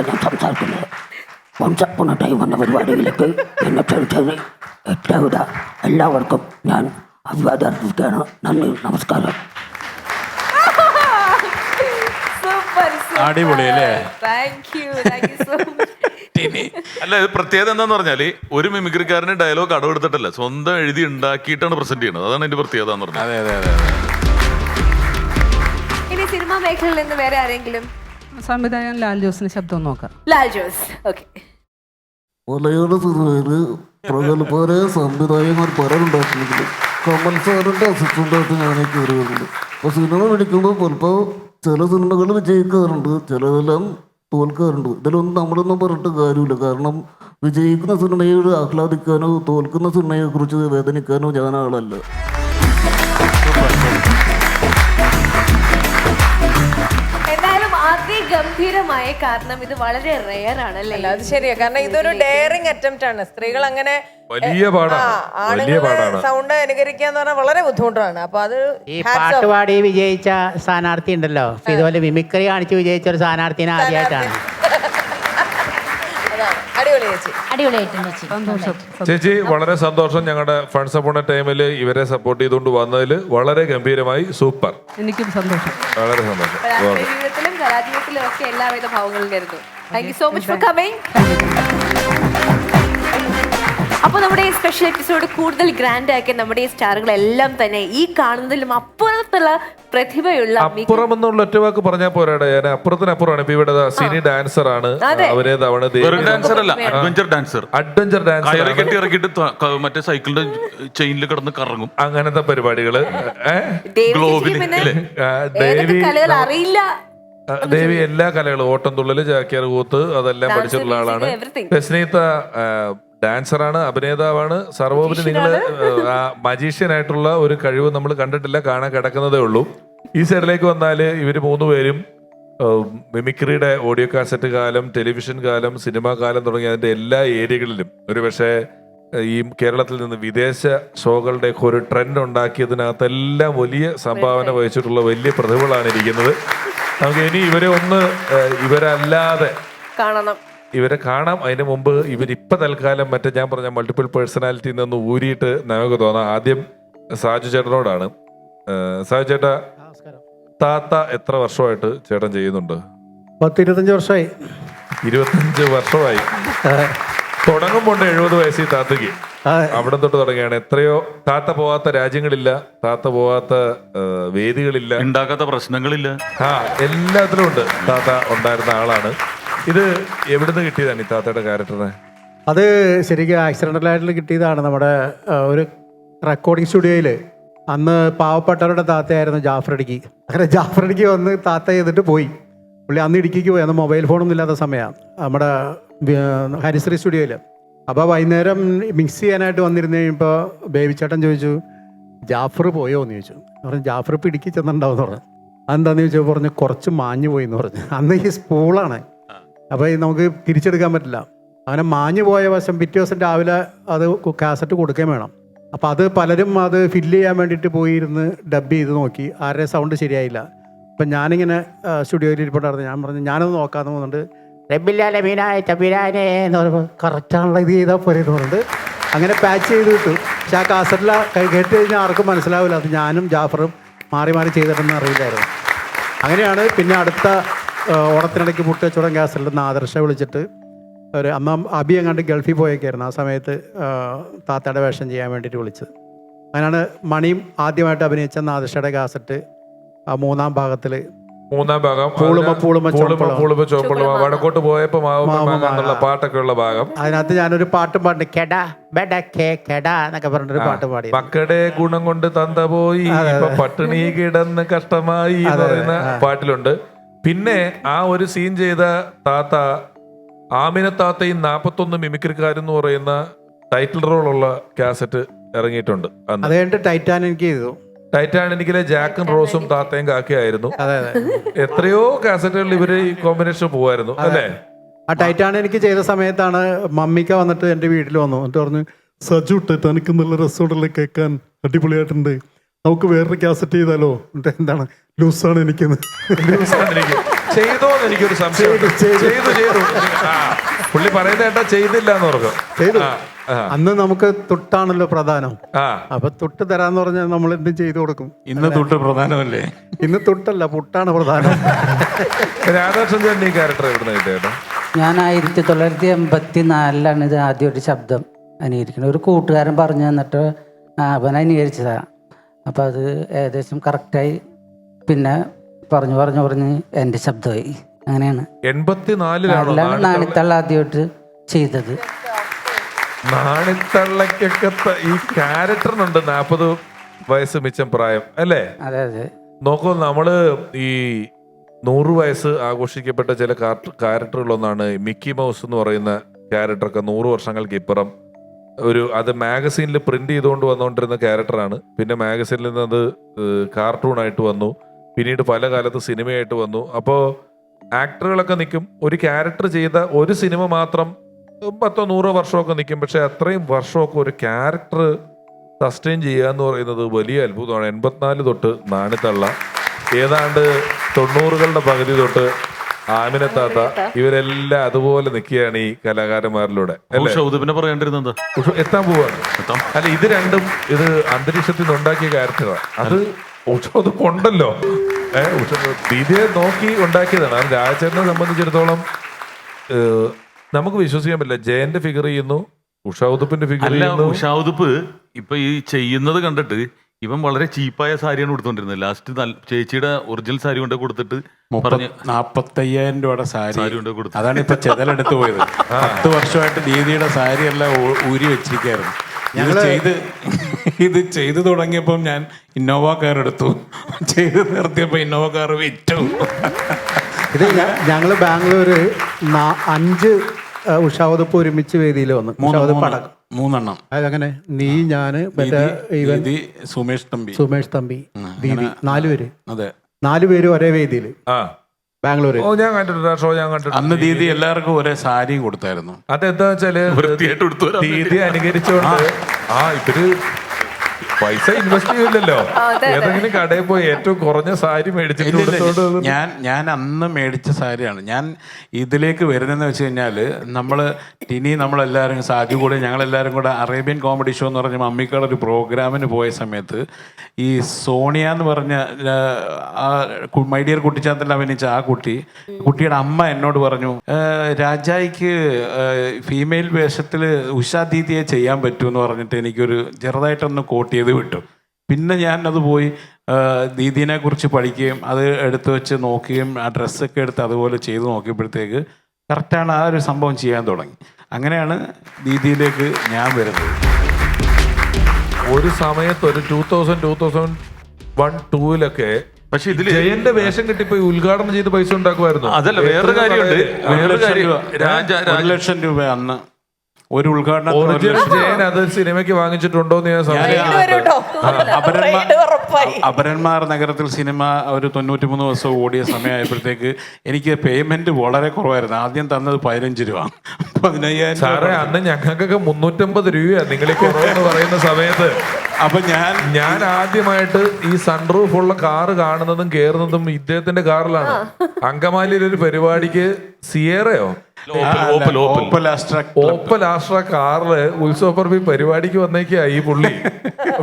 ഞാൻ സംസാരിക്കുന്നത് വൺസപ്പുണ ടൈം എന്ന പരിപാടിയിലേക്ക് എന്നെ ക്ഷണിച്ചത് എല്ലാവർക്കും ഞാൻ അഭിവാദ്യം അർപ്പിക്കുകയാണ്. നന്ദി, നമസ്കാരം. അടിപൊളി അല്ലേ? Thank you so much. അല്ല ഇത് പ്രത്യേകത എന്താന്ന് പറഞ്ഞാല് ഒരു മിമിക്രിക്കാരന് ഡയലോഗ് അടവെടുത്തിട്ടല്ല, സ്വന്തം എഴുതി ഉണ്ടാക്കിയിട്ടാണ് പ്രസന്റ് ചെയ്യുന്നത്. അതാണ് അതിന്റെ പ്രത്യേകത എന്ന് പറഞ്ഞത്. അതെ അതെ അതെ. ഇനി സിനിമാ മേഖലയിൽ നിന്ന് വേറെ ആരെങ്കിലും? സംവിധായകൻ ലാൽ ജോസിന്റെ ശബ്ദം നോക്കാം. ലാൽ ജോസ്. ഓക്കെ. മലയാള സിനിമയില് പ്രഗത്ഭരായ സംവിധായകന്മാർ പലരുണ്ടാക്കിയെങ്കിലും കമൽ സാറിൻ്റെ അസിസ്റ്റൻ്റായിട്ട് ഞാനേ കയറി വരുന്നുണ്ട്. അപ്പോൾ സിനിമ പിടിക്കുമ്പോൾ ചിലപ്പോൾ ചില സിനിമകൾ വിജയിക്കാറുണ്ട്, ചിലതെല്ലാം തോൽക്കാറുണ്ട്. ഇതിലൊന്നും നമ്മളൊന്നും പറഞ്ഞിട്ട് കാര്യമില്ല. കാരണം വിജയിക്കുന്ന സിനിമയോട് ആഹ്ലാദിക്കാനോ തോൽക്കുന്ന സിനിമയെക്കുറിച്ച് വേദനിക്കാനോ ഞാൻ ആളല്ല. എന്തായാലും അതിഗംഭീരമായ, കാരണം ഇത് വളരെ റെയർ ആണല്ലേ? അല്ല, അത് ശരിയാ. കാരണം ഇതൊരു ഡെയറിങ് അറ്റംപ്റ്റ് ആണ്. സ്ത്രീകൾ അങ്ങനെ വലിയ പാടാണ്. സൗണ്ട് അനുകരിക്കുക എന്ന് പറഞ്ഞാൽ വളരെ ബുദ്ധിമുട്ടാണ്. അപ്പൊ അത് ഈ പാട്ടുപാടി വിജയിച്ച സ്ഥാനാർത്ഥി ഉണ്ടല്ലോ, ഇതുപോലെ മിമിക്രി കാണിച്ച് വിജയിച്ച ഒരു സ്ഥാനാർത്ഥിനെ ആദ്യമായിട്ടാണ്. അടിപൊളി ചേച്ചി, അടിപൊളിയായിട്ടുണ്ട് ചേച്ചി. വളരെ സന്തോഷം. ഞങ്ങളുടെ ഫണ്ട്സ് അപ്പോൺ ടൈമിൽ ഇവരെ സപ്പോർട്ട് ചെയ്തുകൊണ്ട് വന്നതിൽ വളരെ ഗംഭീരമായി. സൂപ്പർ. എനിക്കും സന്തോഷം. വളരെ സന്തോഷം. രാഷ്ട്രീയ ജീവിതത്തിലും കലാജീവിതത്തിലും ഒക്കെ എല്ലാവിധ ഭാവങ്ങളും കരുതും. Thank you so much for coming. അപ്പൊ നമ്മുടെ ഈ സ്പെഷ്യൽ എപ്പിസോഡ് കൂടുതൽ ഗ്രാൻഡ് ആക്കി നമ്മുടെ ഈ സ്റ്റാറുകളെല്ലാം തന്നെ ഈ കാണുന്നതിലും അപ്പുറത്തുള്ള പ്രതിഭയുള്ള അപ്പുറം എന്നുള്ള ഒറ്റ വാക്ക് പറഞ്ഞാൽ പോരാടെ. ഞാൻ അപ്പുറത്തിനപ്പുറമാണ്. ഇപ്പൊ ഇവിടെ സിനി ഡാൻസർ ആണ്. അവരെ തവണ ഡാൻസർ അല്ല, അഡ്വഞ്ചർ ഡാൻസർ. അഡ്വഞ്ചർ ഡാൻസർ കെട്ടി ഇറക്കിയിട്ട് മറ്റേ സൈക്കിളിന്റെ ചെയിനിൽ കിടന്ന് കറങ്ങും. അങ്ങനത്തെ പരിപാടികള്. അറിയില്ല. ദേവി എല്ലാ കലകളും, ഓട്ടം തുള്ളല്, ചാക്യാർ കൂത്ത്, അതെല്ലാം പഠിച്ചിട്ടുള്ള ആളാണ്. രശ്നീത്ത ഡാൻസറാണ്, അഭിനേതാവാണ്. സർവോപരി നിങ്ങൾ ആ മജീഷ്യനായിട്ടുള്ള ഒരു കഴിവ് നമ്മൾ കണ്ടിട്ടില്ല, കാണാൻ കിടക്കുന്നതേ ഉള്ളൂ. ഈ സൈഡിലേക്ക് വന്നാൽ ഇവർ മൂന്നുപേരും മിമിക്രിയുടെ ഓഡിയോ കാസറ്റ് കാലം, ടെലിവിഷൻ കാലം, സിനിമാ കാലം തുടങ്ങിയ അതിൻ്റെ എല്ലാ ഏരിയകളിലും ഒരു പക്ഷേ ഈ കേരളത്തിൽ നിന്ന് വിദേശ ഷോകളുടെയൊക്കെ ഒരു ട്രെൻഡ് ഉണ്ടാക്കിയതിനകത്തെല്ലാം വലിയ സംഭാവന വഹിച്ചിട്ടുള്ള വലിയ പ്രതിഭകളാണ് ഇരിക്കുന്നത്. നമുക്ക് ഇനി ഇവരെ ഇവരല്ലാതെ കാണണം, ഇവരെ കാണാം. അതിന് മുമ്പ് ഇവരിപ്പം തൽക്കാലം മറ്റേ ഞാൻ പറഞ്ഞ മൾട്ടിപ്പിൾ പേഴ്സണാലിറ്റിയിൽ നിന്ന് ഊരിയിട്ട് നമുക്ക് തോന്നാം. ആദ്യം സാജു ചേട്ടനോടാണ്. സാജു ചേട്ടാ, താത്ത എത്ര വർഷമായിട്ട് ചേട്ടൻ ചെയ്യുന്നുണ്ട്? 25 വർഷമായി. 25 വർഷമായി. തുടങ്ങുമ്പോൾ 70 വയസ്സിൽ താത്തയ്ക്ക് അവിടെ തൊട്ട് തുടങ്ങിയാണ്. എത്രയോ താത്ത പോവാത്ത രാജ്യങ്ങളില്ല, താത്ത പോവാത്ത വേദികളില്ല, ഉണ്ടാക്കാത്ത പ്രശ്നങ്ങളില്ല. എല്ലാത്തിലും ഉണ്ട്. താത്ത ഉണ്ടായിരുന്ന ആളാണ്. ഇത് എവിടുന്ന് കിട്ടിയതാണ് ഈ താത്തയുടെ ക്യാരക്ടറിനെ? അത് ശരിക്കും ആക്സിഡൻ്റലായിട്ട് കിട്ടിയതാണ്. നമ്മുടെ ഒരു റെക്കോർഡിംഗ് സ്റ്റുഡിയോയിൽ അന്ന് പാവപ്പെട്ടവരുടെ താത്തയായിരുന്നു ജാഫറടിക്ക്. അങ്ങനെ ജാഫറടിക്ക് വന്ന് താത്ത ചെയ്തിട്ട് പോയി. പുള്ളി അന്ന് ഇടുക്കിക്ക് പോയി. അന്ന് മൊബൈൽ ഫോണൊന്നും ഇല്ലാത്ത സമയമാണ് നമ്മുടെ ഹരിശ്രീ സ്റ്റുഡിയോയിൽ. അപ്പോൾ വൈകുന്നേരം മിക്സ് ചെയ്യാനായിട്ട് വന്നിരുന്ന് കഴിയുമ്പോൾ ബേബിച്ചേട്ടൻ ചോദിച്ചു, ജാഫർ പോയോ എന്ന് ചോദിച്ചു. പറഞ്ഞു ജാഫർ ഇപ്പോൾ ഇടുക്കി ചെന്നിട്ടുണ്ടാവും പറഞ്ഞു. അതെന്താണെന്ന് ചോദിച്ചാൽ പറഞ്ഞു കുറച്ച് മാഞ്ഞു പോയി എന്ന് പറഞ്ഞു. അന്ന് ഈ സ്പൂളാണ്. അപ്പോൾ നമുക്ക് തിരിച്ചെടുക്കാൻ പറ്റില്ല. അങ്ങനെ മാഞ്ഞു പോയ വശം പിറ്റേ ദിവസം രാവിലെ അത് കാസറ്റ് കൊടുക്കുകയും വേണം. അപ്പോൾ അത് പലരും അത് ഫില്ല് ചെയ്യാൻ വേണ്ടിയിട്ട് പോയിരുന്ന് ഡബ് ചെയ്ത് നോക്കി. ആരുടെ സൗണ്ട് ശരിയായില്ല. അപ്പം ഞാനിങ്ങനെ സ്റ്റുഡിയോയിൽ ഇരിപ്പുണ്ടായിരുന്നു. ഞാൻ പറഞ്ഞു ഞാനത് നോക്കാമെന്ന് പോകുന്നുണ്ട്. റബ്ബില്ലാലെ മീനായ ചബിരാനെ എന്ന് പറയുമ്പോൾ കറക്റ്റാണുള്ള ഇത് ചെയ്താൽ പോലെ എന്ന് പറഞ്ഞിട്ട് അങ്ങനെ പാച്ച് ചെയ്ത് കിട്ടും. പക്ഷെ ആ കാസറ്റില കേട്ട് കഴിഞ്ഞാൽ ആർക്കും മനസ്സിലാവില്ല അത് ഞാനും ജാഫറും മാറി മാറി ചെയ്തിട്ടെന്ന് അറിയില്ലായിരുന്നു. അങ്ങനെയാണ് പിന്നെ അടുത്ത ഓണത്തിനിടയ്ക്ക് മുട്ടച്ചോടൻ കാസറ്റിൽ നിന്ന് ആദർശ വിളിച്ചിട്ട് ഒരു അമ്മ അബി എങ്ങാണ്ട് ഗൾഫിൽ പോയേക്കായിരുന്നു. ആ സമയത്ത് താത്തയുടെ വേഷം ചെയ്യാൻ വേണ്ടിയിട്ട് വിളിച്ചത്. അങ്ങനെയാണ് മണിയും ആദ്യമായിട്ട് അഭിനയിച്ച ആദർശയുടെ കാസറ്റ് മൂന്നാം ഭാഗത്തിൽ വടക്കോട്ട് പോയപ്പോ എന്നുള്ള പാട്ടൊക്കെ ഉള്ള ഭാഗം. അതിനകത്ത് ഞാനൊരു പാട്ടും പാടി കെടാ ബെഡ കെ കെടാ എന്നൊക്കെ പറഞ്ഞൊരു പാട്ട് പാടി. മക്കളുടെ ഗുണം കൊണ്ട് തന്ത പോയി പട്ടിണി കിടന്ന് കഷ്ടമായി എന്ന് പറയുന്ന പാട്ടിലുണ്ട്. പിന്നെ ആ ഒരു സീൻ ചെയ്ത താത്ത ആമിന താത്തയും 41 മിമിക്രിക്കാരെന്ന് പറയുന്ന ടൈറ്റിൽ റോളുള്ള കാസറ്റ് ഇറങ്ങിയിട്ടുണ്ട്. അത് കഴിഞ്ഞിട്ട് ടൈറ്റാനിക് ചെയ്തു. ടൈറ്റാനിക്കിലെ ജാക്കും റോസും താത്തയും കാക്കയായിരുന്നു. എത്രയോ കാസറ്റുകളിൽ ഇവര് ഈ കോമ്പിനേഷൻ പോവായിരുന്നു അല്ലേ? ആ ടൈറ്റാനിക് ചെയ്ത സമയത്താണ് മമ്മിക്ക വന്നിട്ട് എൻ്റെ വീട്ടിൽ വന്നു. എന്നിട്ട് പറഞ്ഞു സജു ടൈറ്റാനിക്ക് നല്ല രസമുണ്ടല്ലേ കേൾക്കാൻ, അടിപൊളിയായിട്ടുണ്ട്, നമുക്ക് വേറൊരു കാസറ്റ് ചെയ്താലോ? എന്നിട്ട് എന്താണ് ലൂസാണ് എനിക്കെന്ന്. ചെയ്തോന്ന് എനിക്കൊരു സംശയം. ചെയ്തു. ആ പുള്ളി പറയുന്ന കേട്ടാ ചെയ്തില്ല എന്ന് പറഞ്ഞു. ചെയ്തു. അന്ന് നമുക്ക് തൊട്ടാണല്ലോ പ്രധാനം. അപ്പൊ തൊട്ട് തരാന്ന് പറഞ്ഞാൽ നമ്മൾ എന്തും ചെയ്തു കൊടുക്കും. ഇന്ന് തൊട്ട് പ്രധാനമല്ലേ? ഇന്ന് തൊട്ടല്ല, പുട്ടാണ് പ്രധാനം. രാധാകൃഷ്ണൻ ഈ ക്യാരക്ടർ എവിടെ കിട്ടിയേട്ടാ? ഞാൻ 1984 ഇത് ആദ്യമായിട്ട് ശബ്ദം അനുകരിക്കുന്നത്. ഒരു കൂട്ടുകാരൻ പറഞ്ഞു തന്നിട്ട് അവൻ അനുകരിച്ചതാണ്. അപ്പം അത് ഏകദേശം കറക്റ്റായി. പിന്നെ പറഞ്ഞ് എൻ്റെ ശബ്ദമായി. അങ്ങനെയാണ് 84 നാണിത്തള്ള ആദ്യമായിട്ട് ചെയ്തത്. നാണിത്തള്ളക്കൊക്കെ ഈ ക്യാരക്ടറിനുണ്ട് 40 വയസ്സ് മിച്ചം പ്രായം അല്ലേ? അതെ അതെ. നോക്കൂ, നമ്മള് ഈ 100 വയസ്സ് ആഘോഷിക്കപ്പെട്ട ചില ക്യാരക്ടറുകളൊന്നാണ് മിക്കി മൗസ് എന്ന് പറയുന്ന ക്യാരക്ടറൊക്കെ 100 വർഷങ്ങൾക്ക് ഇപ്പുറം അത് മാഗസീനിൽ പ്രിന്റ് ചെയ്തുകൊണ്ട് വന്നുകൊണ്ടിരുന്ന ക്യാരക്ടറാണ്. പിന്നെ മാഗസീനിൽ നിന്ന് അത് കാർട്ടൂണായിട്ട് വന്നു, പിന്നീട് പല കാലത്ത് സിനിമയായിട്ട് വന്നു. അപ്പോൾ ആക്ടറുകളൊക്കെ നിൽക്കും, ഒരു ക്യാരക്ടർ ചെയ്ത ഒരു സിനിമ മാത്രം 10-100 വർഷമൊക്കെ നിൽക്കും. പക്ഷെ അത്രയും വർഷമൊക്കെ ഒരു ക്യാരക്ടർ സസ്റ്റെയിൻ ചെയ്യുക എന്ന് പറയുന്നത് വലിയ അത്ഭുതമാണ്. 84 തൊട്ട് നാണിത്തള്ള, ഏതാണ്ട് 90കളുടെ പകുതി തൊട്ട് ആമിനത്താത്ത, ഇവരെല്ലാം അതുപോലെ നിൽക്കുകയാണ് ഈ കലാകാരന്മാരിലൂടെ. പിന്നെ പറയേണ്ടിരുന്നത് എത്താൻ പോവാണ്. അല്ല, ഇത് രണ്ടും ഇത് അന്തരീക്ഷത്തിൽ നിന്ന് ഉണ്ടാക്കിയ ക്യാരക്ടറാണ്. അത് ഉഷോദ് കൊണ്ടല്ലോ, ദീദിയെ നോക്കി ഉണ്ടാക്കിയതാണ്. അത് രാജേട്ടനെ സംബന്ധിച്ചിടത്തോളം നമുക്ക് വിശ്വസിക്കാൻ പറ്റില്ല. ജയന്റെ ഫിഗർ ചെയ്യുന്നു, ഉഷാദുപ്പിന്റെ ഫിഗർ ചെയ്യുന്നു. ഉഷാദുപ്പ് ഇപ്പൊ ഈ ചെയ്യുന്നത് കണ്ടിട്ട് ഇവൻ വളരെ ചീപ്പായ സാരിയാണ് കൊടുത്തോണ്ടിരുന്നത്. ലാസ്റ്റ് ചേച്ചിയുടെ ഒറിജിനൽ സാരി കൊണ്ട് കൊടുത്തിട്ട് 45,000 രൂപയുടെ സാരി കൊണ്ട് കൊടുത്തു. അതാണ് ഇപ്പൊ ചെതലെടുത്ത് പോയത്. 10 വർഷമായിട്ട് ദീദിയുടെ സാരി എല്ലാം ഊരി വെച്ചിരിക്കായിരുന്നു. ഇത് ചെയ്തു തുടങ്ങിയപ്പോൾ ഞാൻ ഇന്നോവ കാർ എടുത്തു, ചെയ്ത് നിർത്തിയപ്പോ ഇന്നോവ കാർ വിറ്റു. ഇത് ഞങ്ങള് ബാംഗ്ലൂര് 5 ഉഷാദുപ്പ് ഒരുമിച്ച് വേദിയിൽ വന്നു. 3 അതങ്ങനെ നീ, ഞാന്, സുമേഷ് തമ്പി, ദീദി, 4 പേര്. അതെ, 4 പേര് ഒരേ വേദിയിൽ ബാംഗ്ലൂര്. ഞാൻ കണ്ടിട്ടുണ്ട്. അന്ന് ദീദി എല്ലാവർക്കും ഒരേ സാരിയും കൊടുത്തായിരുന്നു. അതെന്താ വെച്ചാല് ദീദി അനുകരിച്ചോണ്ട് ഇവര് പൈസ ഇൻവെസ്റ്റ് ചെയ്യില്ലല്ലോ. ഏതെങ്കിലും കടയിൽ പോയി ഏറ്റവും കുറഞ്ഞ സാരി മേടിച്ചിട്ട് ഞാൻ അന്ന് മേടിച്ച സാരിയാണ്. ഞാൻ ഇതിലേക്ക് വരുന്നതെന്ന് വെച്ച് കഴിഞ്ഞാല് നമ്മളെല്ലാവരും സാജു കൂടെ ഞങ്ങളെല്ലാവരും കൂടെ അറേബ്യൻ കോമഡി ഷോ എന്ന് പറഞ്ഞ മമ്മിക്കാട് ഒരു പ്രോഗ്രാമിന് പോയ സമയത്ത് ഈ സോണിയ എന്ന് പറഞ്ഞ മൈ ഡിയർ കുട്ടിച്ചാത്തൽ അഭിനയിച്ച ആ കുട്ടിയുടെ അമ്മ എന്നോട് പറഞ്ഞു, രാജായിക്ക് ഫീമെയിൽ വേഷത്തിൽ ഉഷാ ദീദിയെ ചെയ്യാൻ പറ്റുമെന്ന് പറഞ്ഞിട്ട് എനിക്കൊരു ചെറുതായിട്ടൊന്ന് കോട്ട് ചെയ്ത് വിട്ടു. പിന്നെ ഞാൻ അത് പോയി ദീദീനെ കുറിച്ച് പഠിക്കുകയും അത് എടുത്തു വെച്ച് നോക്കുകയും ആ ഡ്രസ്സൊക്കെ എടുത്ത് അതുപോലെ ചെയ്ത് നോക്കിയപ്പോഴത്തേക്ക് കറക്റ്റാണ് ആ ഒരു സംഭവം ചെയ്യാൻ തുടങ്ങി. അങ്ങനെയാണ് ദീദിയിലേക്ക് ഞാൻ വരുന്നത്. ഒരു സമയത്ത് ഒരു 2001-2002 പക്ഷെ ഇതിൽ ജയന്റെ വേഷം കിട്ടിപ്പോ ഉദ്ഘാടനം ചെയ്ത് പൈസ ഉണ്ടാക്കുമായിരുന്നു. അതല്ല, വേറൊരു കാര്യമുണ്ട്. 1 ലക്ഷം രൂപ അന്ന് ഒരു ഉദ്ഘാടനം. ജയൻ അത് സിനിമയ്ക്ക് വാങ്ങിച്ചിട്ടുണ്ടോ എന്ന് ഞാൻ അപരന്മാർ നഗരത്തിൽ സിനിമ ഒരു 93 ദിവസം ഓടിയ സമയമായപ്പോഴത്തേക്ക് എനിക്ക് പേയ്മെന്റ് വളരെ കുറവായിരുന്നു. ആദ്യം തന്നത് 15 രൂപ, 15,000. സാറേ, അന്ന് ഞങ്ങൾക്കൊക്കെ 350 രൂപയാണ് നിങ്ങൾ കുറവെന്ന് പറയുന്ന സമയത്ത്. അപ്പൊ ഞാൻ ആദ്യമായിട്ട് ഈ സൺറൂഫ് ഉള്ള കാറ് കാണുന്നതും കേറുന്നതും ഇദ്ദേഹത്തിന്റെ കാറിലാണ്. അങ്കമാലിയിൽ ഒരു പരിപാടിക്ക് സിയേറയോ ഓപ്പൽ ആസ്ട്ര കാറില് ഉത്സവപ്പറമ്പി പരിപാടിക്ക് വന്നേക്കാ ഈ പുള്ളി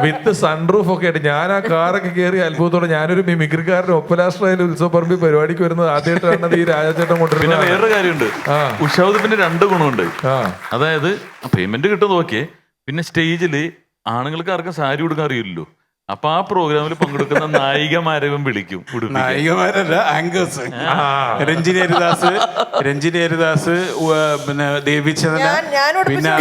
വിത്ത് സൺറൂഫ് ഒക്കെ ആയിട്ട്. ഞാൻ ആ കാറൊക്കെ കയറി അത്ഭുതത്തോടെ, ഞാനൊരു മിമിക്രിക്കാരൻ ഒപ്പലാസ്ട്രയിൽ ഉത്സവപ്പറമ്പി പരിപാടിക്ക് വരുന്നത് ആദ്യമായിട്ടാണ് ഈ രാജചേട്ടൻ കൊണ്ടുവരുന്നത്. പിന്നെ വേറൊരു കാര്യമുണ്ട്, ഉഷാദുപ്പിന്റെ 2 ഗുണമുണ്ട്. അതായത് പേയ്മെന്റ് കിട്ടും നോക്കിയേ, പിന്നെ സ്റ്റേജില് ആണുങ്ങൾക്ക് ആർക്കും സാരി കൊടുക്കാൻ അറിയില്ലല്ലോ. അപ്പൊ ആ പ്രോഗ്രാമിൽ പങ്കെടുക്കുന്ന നായികമാരവൻ വിളിക്കും. നായികമാരല്ല, ആങ്കേഴ്സ്. രഞ്ജിനി ഹരിദാസ്, പിന്നെ ദേവിചന്ദ്രൻ, പിന്നെ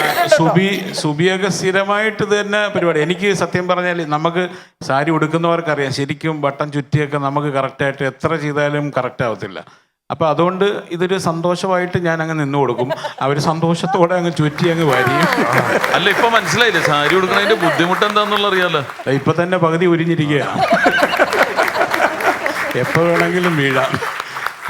സുബിയൊക്കെ സ്ഥിരമായിട്ട് തന്നെ പരിപാടി. എനിക്ക് സത്യം പറഞ്ഞാൽ നമുക്ക് സാരി ഉടുക്കുന്നവർക്കറിയാം, ശരിക്കും ബട്ടൺ ചുറ്റിയൊക്കെ നമുക്ക് കറക്റ്റായിട്ട് എത്ര ചെയ്താലും കറക്റ്റ് ആവത്തില്ല. അപ്പൊ അതുകൊണ്ട് ഇതൊരു സന്തോഷമായിട്ട് ഞാൻ അങ്ങ് നിന്നു കൊടുക്കും. അവര് സന്തോഷത്തോടെ അങ്ങ് ചുറ്റി അങ്ങ് വരിയും. അല്ല, ഇപ്പൊ മനസ്സിലായില്ലേ സാരി കൊടുക്കണതിന്റെ ബുദ്ധിമുട്ട് എന്താന്നുള്ള അറിയാലോ. ഇപ്പൊ തന്നെ പകുതി ഉരിഞ്ഞിരിക്കുകയാണ്. എപ്പോ വേണമെങ്കിലും വീഴാം.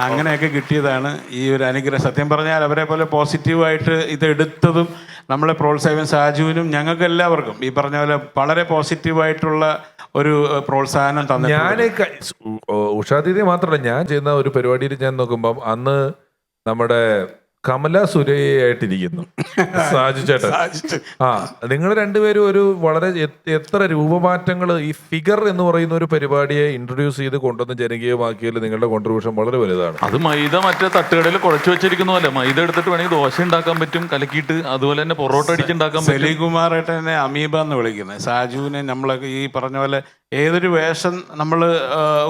അങ്ങനെയൊക്കെ കിട്ടിയതാണ് ഈ ഒരു അനുഗ്രഹം. സത്യം പറഞ്ഞാൽ അവരെ പോലെ പോസിറ്റീവായിട്ട് ഇത് എടുത്തതും നമ്മളെ പ്രോത്സാഹിക്കാൻ സാജുവിനും ഞങ്ങൾക്ക് എല്ലാവർക്കും ഈ പറഞ്ഞ പോലെ വളരെ പോസിറ്റീവായിട്ടുള്ള ഒരു പ്രോത്സാഹനം തന്നെ. ഞാൻ ഉഷാദീദി മാത്രമല്ല, ഞാൻ ചെയ്യുന്ന ഒരു പരിപാടിയിൽ ഞാൻ നോക്കുമ്പം അന്ന് നമ്മുടെ കമല സുരയായിട്ടിരിക്കുന്നു സാജു ചേട്ടൻ. നിങ്ങൾ രണ്ടുപേരും ഒരു വളരെ എത്ര രൂപമാറ്റങ്ങൾ ഈ ഫിഗർ എന്ന് പറയുന്ന ഒരു പരിപാടിയെ ഇൻട്രൊഡ്യൂസ് ചെയ്ത് കൊണ്ടുവന്ന് ജനകീയമാക്കിയതിൽ നിങ്ങളുടെ കോൺട്രിബ്യൂഷൻ വളരെ വലുതാണ്. അത് മൈദ മറ്റേ തട്ടുകടയിൽ കുഴച്ചു വെച്ചിരിക്കുന്ന പോലെ മൈദ എടുത്തിട്ട് വേണമെങ്കിൽ ദോശ ഉണ്ടാക്കാൻ പറ്റും കലക്കിയിട്ട്, അതുപോലെ തന്നെ പൊറോട്ട അടിച്ചുണ്ടാക്കാൻ പറ്റും. സലീകുമാറായിട്ടെ അമീബ എന്ന് വിളിക്കുന്നത്. സാജുവിനെ നമ്മളൊക്കെ ഈ പറഞ്ഞ പോലെ ഏതൊരു വേഷം നമ്മൾ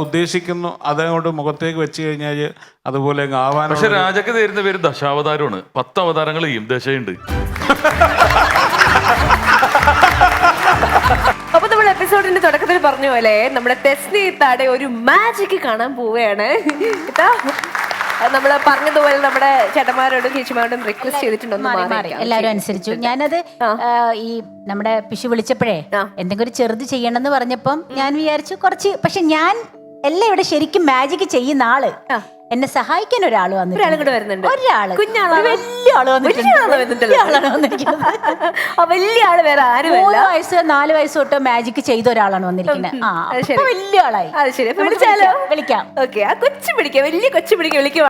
ഉദ്ദേശിക്കുന്നു അതങ്ങോട്ട് മുഖത്തേക്ക് വെച്ച് കഴിഞ്ഞാൽ അതുപോലെ ആവാൻ. പക്ഷെ രാജക്ക് തരുന്ന പേര് ദശാവതാരമാണ്. 10 അവതാരങ്ങൾ ചെയ്യും, ദശയുണ്ട്. അപ്പൊ നമ്മൾ എപ്പിസോഡിന്റെ തുടക്കത്തിൽ പറഞ്ഞ പോലെ നമ്മുടെ തെസ്നിത്താടെ ഒരു മാജിക് കാണാൻ പോവുകയാണ്. നമ്മള് പറഞ്ഞതുപോലെ നമ്മുടെ ചേട്ടന്മാരോടും ചേച്ചിമാരോടും റിക്വസ്റ്റ് ചെയ്തിട്ടുണ്ടോ? എല്ലാവരും അനുസരിച്ചു. ഞാനത് ഈ നമ്മുടെ പിഷു വിളിച്ചപ്പോഴേ എന്തെങ്കിലും ഒരു ചെറുത് ചെയ്യണമെന്ന് പറഞ്ഞപ്പം ഞാൻ വിചാരിച്ചു കുറച്ച്. പക്ഷെ ഞാൻ എല്ലാം ഇവിടെ ശരിക്കും മാജിക് ചെയ്യുന്ന ആള് എന്നെ സഹായിക്കാൻ ഒരാൾ വന്നിട്ടുണ്ട്. ഒരാള് വലിയ ആള് വലിയ ആള് വേറെ ആരും 3 വയസ്സ് 4 വയസ്സ് തൊട്ട് മാജിക് ചെയ്ത ഒരാളാണ് വന്നിരിക്കുന്നത്. വലിയ ആളായി. അത് ശരി, വിളിച്ചാലോ? വിളിക്കാം. ഓക്കെ, ആ കൊച്ചു പിടിക്കാം, വലിയ കൊച്ചു പിടിക്കാം, വിളിക്കുക.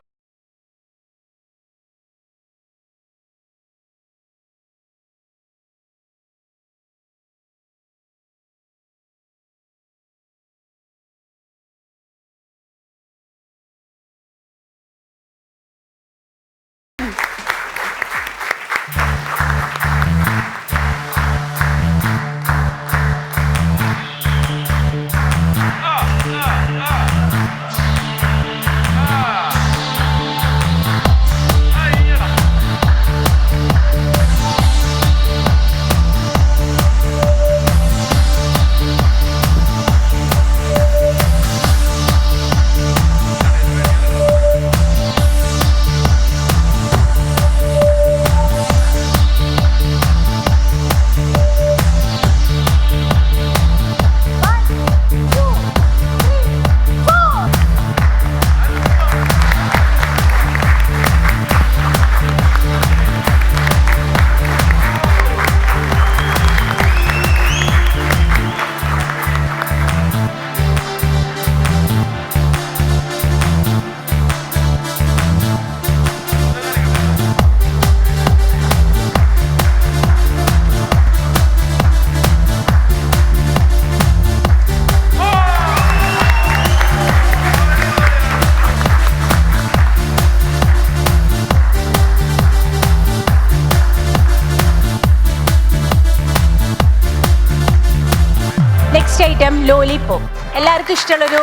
Item lollipop. എല്ലാവർക്കും ഇഷ്ടമുള്ളൊരു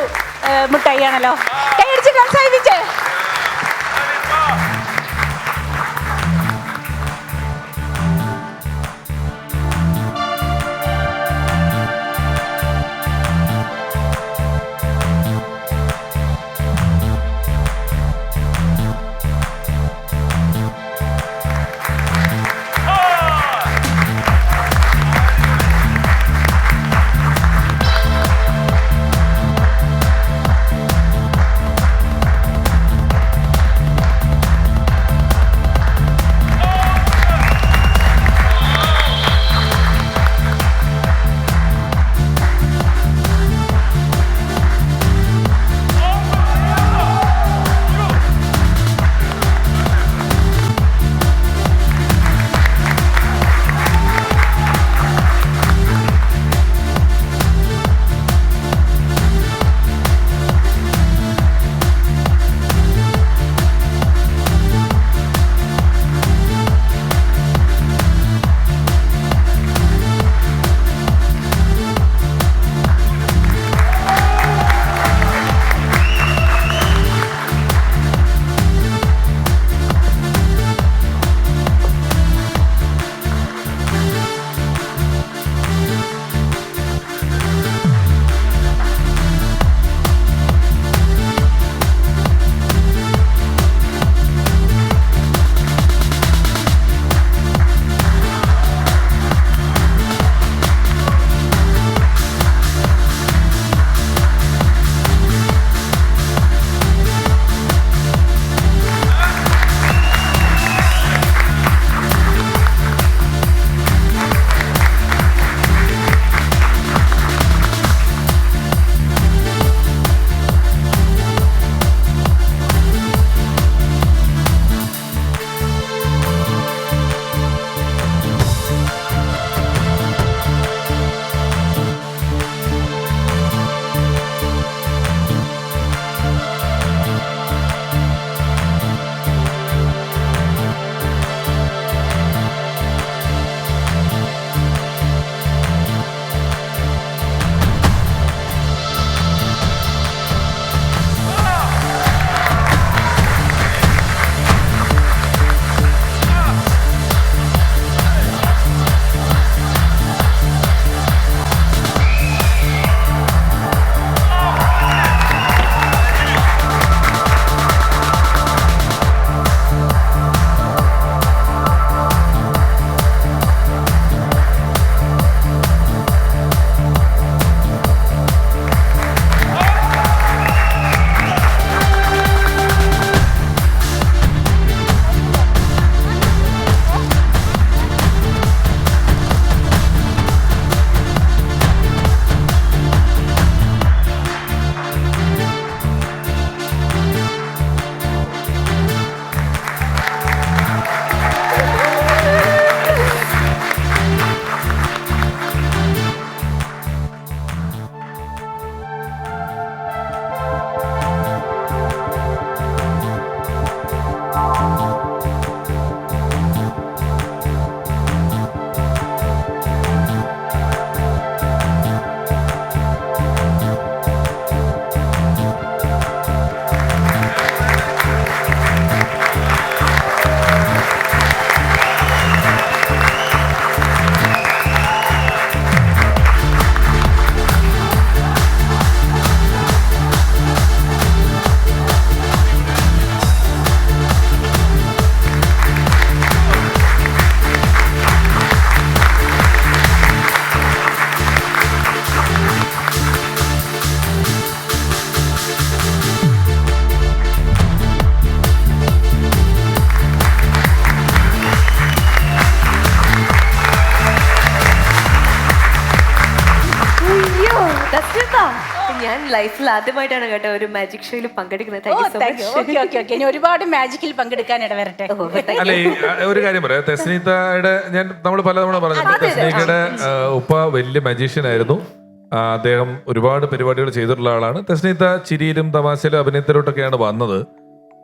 മിഠായി ആണല്ലോ. കൈയടിച്ച് പ്രോത്സാഹിപ്പിച്ചേ. ഞാൻ ലൈഫിൽ ആദ്യമായിട്ടാണ് കേട്ടോ ഒരു മാജിക് ഷോയിൽ പങ്കെടുക്കുന്നത്. ഇനി ഒരുപാട് മാജിക്കിൽ പങ്കെടുക്കാൻ ഇടവരട്ടെ. അല്ല ഒരു കാര്യം പറയാം, തെസ്നീത്തയുടെ ഞാൻ നമ്മൾ പലതവണ പറഞ്ഞിട്ടുണ്ട്. തെസ്നീത്തയുടെ ഉപ്പ വലിയ മജീഷ്യൻ ആയിരുന്നു. അദ്ദേഹം ഒരുപാട് പരിപാടികൾ ചെയ്തിട്ടുള്ള ആളാണ്. തെസ്നീത്ത ചിരിയിലും തമാശയിലും അഭിനയത്തിലോട്ടൊക്കെയാണ് വന്നത്.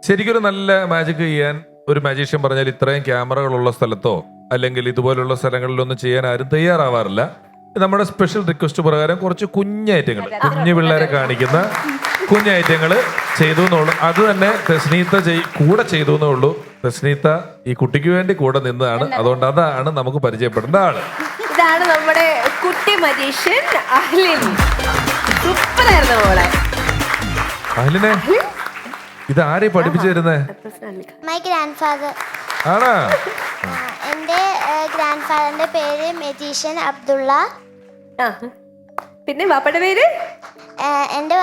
ശരിക്കും ഒരു നല്ല മാജിക് ചെയ്യാൻ ഒരു മാജീഷ്യൻ പറഞ്ഞാൽ ഇത്രയും ക്യാമറകളുള്ള സ്ഥലത്തോ അല്ലെങ്കിൽ ഇതുപോലുള്ള സ്ഥലങ്ങളിലൊന്നും ചെയ്യാൻ ആരും തയ്യാറാവാറില്ല. നമ്മുടെ സ്പെഷ്യൽ റിക്വസ്റ്റ് പ്രകാരം കുറച്ച് കുഞ്ഞൈറ്റങ്ങൾ, കുഞ്ഞു പിള്ളേരെ കാണിക്കുന്ന കുഞ്ഞൈറ്റങ്ങൾ ചെയ്തു എന്നുള്ളൂ. അത് തന്നെ തെസ്നീത്ത കൂടെ ചെയ്തു എന്നുള്ളൂ. തെസ്നീത്ത ഈ കുട്ടിക്ക് വേണ്ടി കൂടെ നിന്നതാണ്. അതുകൊണ്ട് അതാണ് നമുക്ക് പരിചയപ്പെടേണ്ട ആള്. ഇതാണ് നമ്മുടെ കുട്ടി മജീഷ്യൻ അഹ്ലിൻ. സൂപ്പറായിരുന്നു മോളെ. അഹ്ലിനെ ഇത് ആരെ പഠിപ്പിച്ചു തരുന്നേ? മൈ ഗ്രാൻഡ് ഫാദർ ആണാ? എൻ്റെ ഗ്രാൻഡ് ഫാദറിന്റെ പേര് മജീഷ്യൻ അബ്ദുള്ള. പിന്നെ വാപ്പയുടെ പേര്? എൻ്റെ